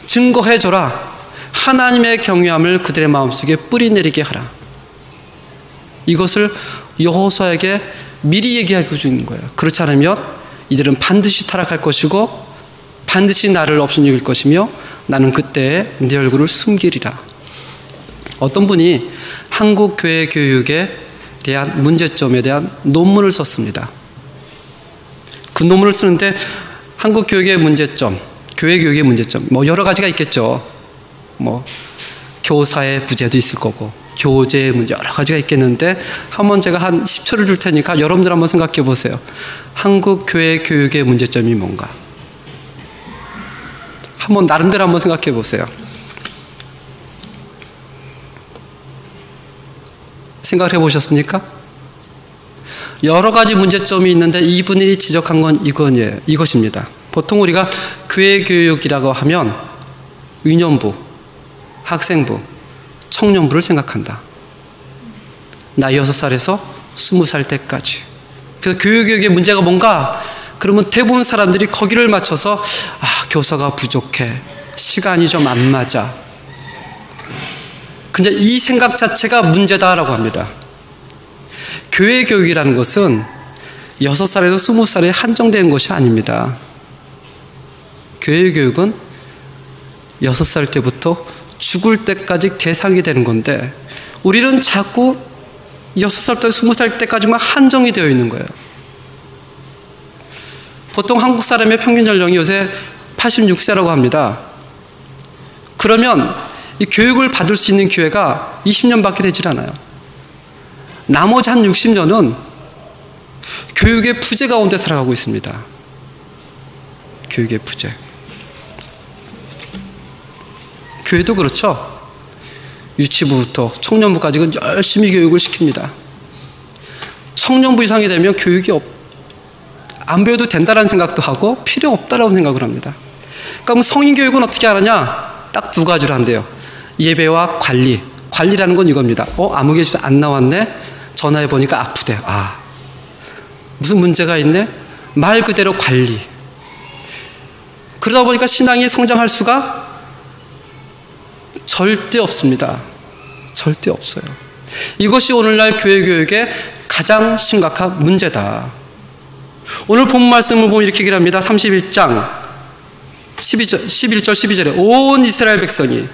증거해줘라. 하나님의 경외함을 그들의 마음속에 뿌리내리게 하라. 이것을 여호수아에게 미리 얘기하고 주는 거예요. 그렇지 않으면 이들은 반드시 타락할 것이고 반드시 나를 없인 여길 것이며 나는 그때 내 얼굴을 숨기리라. 어떤 분이 한국 교회 교육에 대한 문제점에 대한 논문을 썼습니다. 그 논문을 쓰는데 한국 교육의 문제점, 교회 교육의 문제점, 뭐 여러 가지가 있겠죠. 뭐 교사의 부재도 있을 거고 교재의 문제 여러 가지가 있겠는데, 한번 제가 한 10초를 줄 테니까 여러분들 한번 생각해 보세요. 한국 교회 교육의 문제점이 뭔가? 한번 나름대로 한번 생각해 보세요. 생각을 해보셨습니까? 여러 가지 문제점이 있는데 이분이 지적한 건 이것입니다. 보통 우리가 교회 교육이라고 하면 유년부, 학생부, 청년부를 생각한다. 나이 6살에서 20살 때까지. 그래서 교육의 문제가 뭔가? 그러면 대부분 사람들이 거기를 맞춰서 교사가 부족해, 시간이 좀 안 맞아. 근데 이 생각 자체가 문제다라고 합니다. 교회 교육이라는 것은 6살에서 20살에 한정된 것이 아닙니다. 교회 교육은 6살 때부터 죽을 때까지 대상이 되는 건데 우리는 자꾸 6살부터 20살 때까지만 한정이 되어 있는 거예요. 보통 한국 사람의 평균 연령이 요새 86세라고 합니다. 그러면 이 교육을 받을 수 있는 기회가 20년밖에 되질 않아요. 나머지 한 60년은 교육의 부재 가운데 살아가고 있습니다. 교육의 부재. 교회도 그렇죠. 유치부부터 청년부까지 열심히 교육을 시킵니다. 청년부 이상이 되면 교육이 안 배워도 된다는 생각도 하고 필요 없다라고 생각을 합니다. 그럼 성인 교육은 어떻게 하느냐? 딱 두 가지로 한대요. 예배와 관리. 관리라는 건 이겁니다. 아무 게 안 나왔네? 전화해 보니까 아프대. 무슨 문제가 있네? 말 그대로 관리. 그러다 보니까 신앙이 성장할 수가 절대 없습니다. 절대 없어요. 이것이 오늘날 교회 교육의 가장 심각한 문제다. 오늘 본 말씀을 보면 이렇게 얘기를 합니다. 31장 11절 12절에 온 이스라엘 백성들이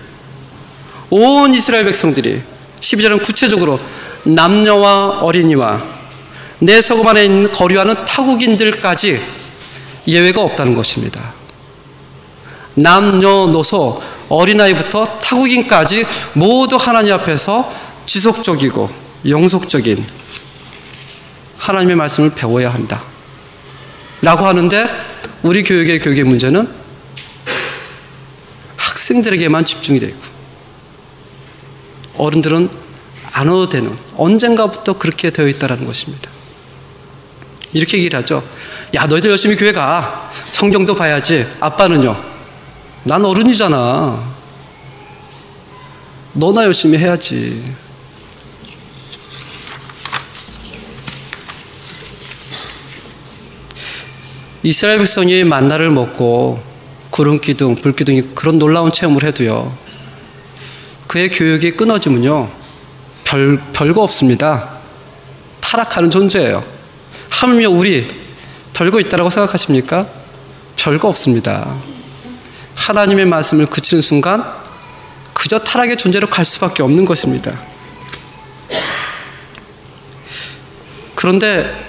12절은 구체적으로 남녀와 어린이와 내 소금 안에 있는 거류하는 타국인들까지 예외가 없다는 것입니다. 남녀노소 어린아이부터 타국인까지 모두 하나님 앞에서 지속적이고 영속적인 하나님의 말씀을 배워야 한다 라고 하는데 우리 교육의 문제는 학생들에게만 집중이 되고 어른들은 안 와도 되는 언젠가부터 그렇게 되어 있다는 것입니다. 이렇게 얘기를 하죠. 야, 너희들 열심히 교회 가. 성경도 봐야지. 아빠는요? 난 어른이잖아. 너나 열심히 해야지. 이스라엘 백성이 만나를 먹고 구름기둥, 불기둥이 그런 놀라운 체험을 해도요, 그의 교육이 끊어지면요, 별거 없습니다. 타락하는 존재예요. 하물며 우리 별거 있다라고 생각하십니까? 별거 없습니다. 하나님의 말씀을 그치는 순간 그저 타락의 존재로 갈 수밖에 없는 것입니다. 그런데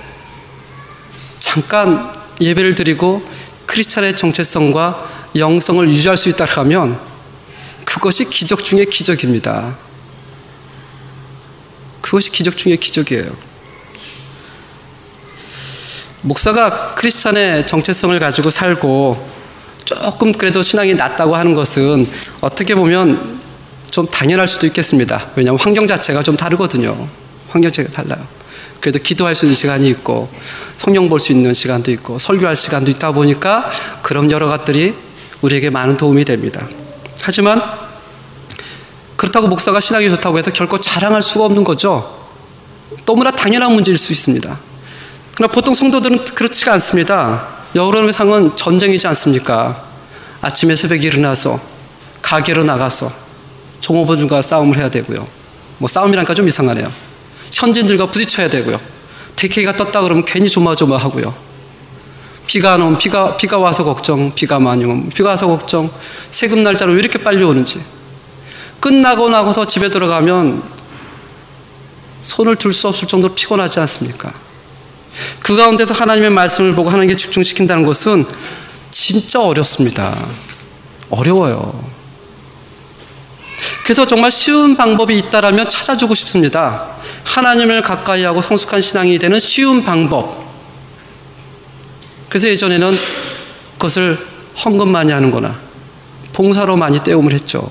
잠깐 예배를 드리고 크리스찬의 정체성과 영성을 유지할 수 있다고 하면 그것이 기적 중의 기적입니다. 그것이 기적 중의 기적이에요. 목사가 크리스찬의 정체성을 가지고 살고 조금 그래도 신앙이 낮다고 하는 것은 어떻게 보면 좀 당연할 수도 있겠습니다. 왜냐하면 환경 자체가 좀 다르거든요. 환경 자체가 달라요. 그래도 기도할 수 있는 시간이 있고 성경 볼 수 있는 시간도 있고 설교할 시간도 있다 보니까 그런 여러 것들이 우리에게 많은 도움이 됩니다. 하지만 그렇다고 목사가 신앙이 좋다고 해서 결코 자랑할 수가 없는 거죠. 너무나 당연한 문제일 수 있습니다. 그러나 보통 성도들은 그렇지가 않습니다. 여러분의 상은 전쟁이지 않습니까? 아침에 새벽에 일어나서 가게로 나가서 종업원들과 싸움을 해야 되고요. 싸움이라니까 좀 이상하네요. 현지인들과 부딪혀야 되고요. 태케이가 떴다 그러면 괜히 조마조마하고요. 비가 안 오면 비가 와서 걱정, 비가 많이 오면 비가 와서 걱정, 세금 날짜는 왜 이렇게 빨리 오는지. 끝나고 나서 집에 들어가면 손을 들 수 없을 정도로 피곤하지 않습니까? 그 가운데서 하나님의 말씀을 보고 하나님께 집중시킨다는 것은 진짜 어렵습니다. 어려워요. 그래서 정말 쉬운 방법이 있다라면 찾아주고 싶습니다. 하나님을 가까이 하고 성숙한 신앙이 되는 쉬운 방법. 그래서 예전에는 그것을 헌금 많이 하는 거나 봉사로 많이 때움을 했죠.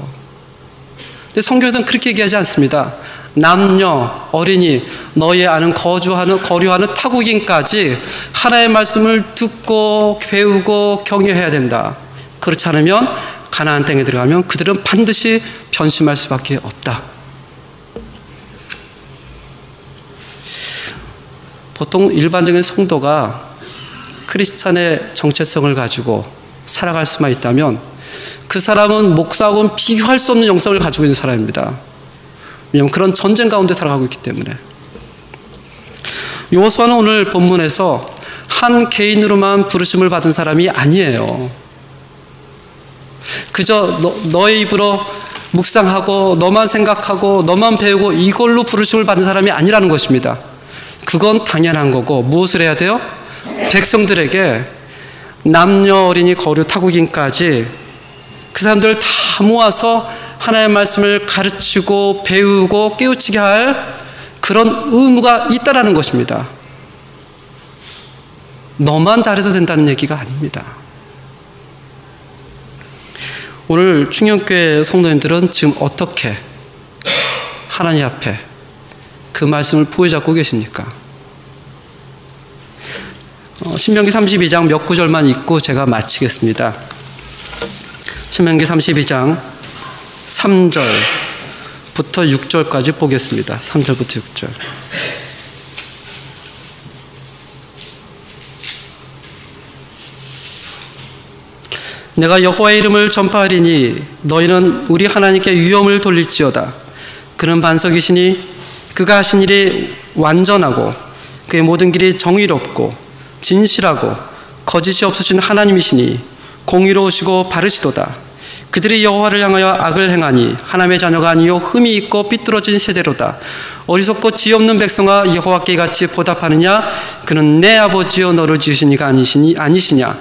근데 성경에서는 그렇게 얘기하지 않습니다. 남녀, 어린이, 너희 아는 거류하는 타국인까지 하나의 말씀을 듣고 배우고 경외해야 된다. 그렇지 않으면 가나안 땅에 들어가면 그들은 반드시 변심할 수밖에 없다. 보통 일반적인 성도가 크리스찬의 정체성을 가지고 살아갈 수만 있다면 그 사람은 목사하고는 비교할 수 없는 영성을 가지고 있는 사람입니다. 왜냐하면 그런 전쟁 가운데 살아가고 있기 때문에. 여호수아는 오늘 본문에서 한 개인으로만 부르심을 받은 사람이 아니에요. 그저 너의 입으로 묵상하고 너만 생각하고 너만 배우고 이걸로 부르심을 받은 사람이 아니라는 것입니다. 그건 당연한 거고 무엇을 해야 돼요? 백성들에게 남녀 어린이 거류 타국인까지 그 사람들을 다 모아서 하나님의 말씀을 가르치고 배우고 깨우치게 할 그런 의무가 있다라는 것입니다. 너만 잘해도 된다는 얘기가 아닙니다. 오늘 충영교회 성도님들은 지금 어떻게 하나님 앞에 그 말씀을 부여잡고 계십니까? 신명기 32장 몇 구절만 읽고 제가 마치겠습니다. 신명기 32장 3절부터 6절까지 보겠습니다. 3절부터 6절. 내가 여호와의 이름을 전파하리니 너희는 우리 하나님께 위엄을 돌릴지어다. 그는 반석이시니 그가 하신 일이 완전하고 그의 모든 길이 정의롭고 진실하고 거짓이 없으신 하나님이시니 공의로우시고 바르시도다. 그들이 여호와를 향하여 악을 행하니 하나님의 자녀가 아니요 흠이 있고 삐뚤어진 세대로다. 어리석고 지혜 없는 백성아 여호와께 같이 보답하느냐? 그는 내 아버지여 너를 지으신 이가 아니시냐?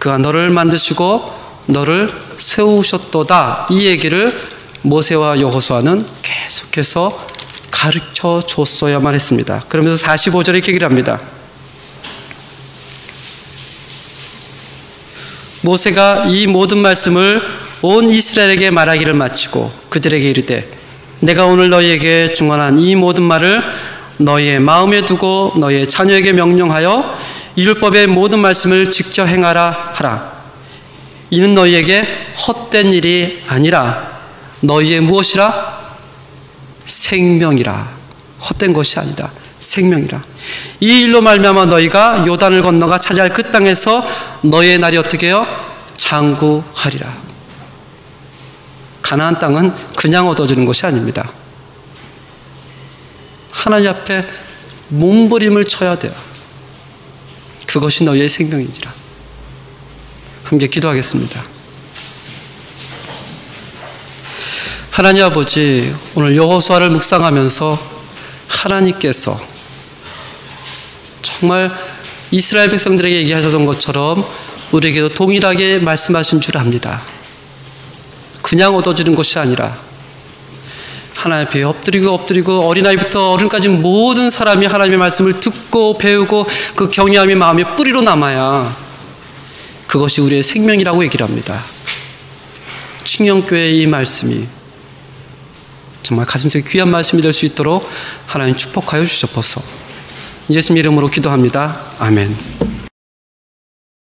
그가 너를 만드시고 너를 세우셨도다. 이 얘기를 모세와 여호수아는 계속해서 가르쳐 줬어야만 했습니다. 그러면서 45절에 이렇게 얘기를 합니다. 모세가 이 모든 말씀을 온 이스라엘에게 말하기를 마치고 그들에게 이르되 내가 오늘 너희에게 증언한 이 모든 말을 너희의 마음에 두고 너희의 자녀에게 명령하여 이 율법의 모든 말씀을 지켜 행하라 하라. 이는 너희에게 헛된 일이 아니라 너희의 무엇이라? 생명이라. 헛된 것이 아니다. 생명이라. 이 일로 말미암아 너희가 요단을 건너가 차지할 그 땅에서 너희의 날이 어떻게 해요? 장구하리라. 가나안 땅은 그냥 얻어지는 것이 아닙니다. 하나님 앞에 몸부림을 쳐야 돼요. 그것이 너희의 생명이니라. 함께 기도하겠습니다. 하나님 아버지, 오늘 여호수아를 묵상하면서 하나님께서 정말 이스라엘 백성들에게 얘기하셨던 것처럼 우리에게도 동일하게 말씀하신 줄 압니다. 그냥 얻어지는 것이 아니라 하나님 앞에 엎드리고 어린아이부터 어른까지 모든 사람이 하나님의 말씀을 듣고 배우고 그 경외함이 마음의 뿌리로 남아야 그것이 우리의 생명이라고 얘기를 합니다. 충영교회의 이 말씀이 정말 가슴속에 귀한 말씀이 될 수 있도록 하나님 축복하여 주시옵소서. 예수님 이름으로 기도합니다. 아멘.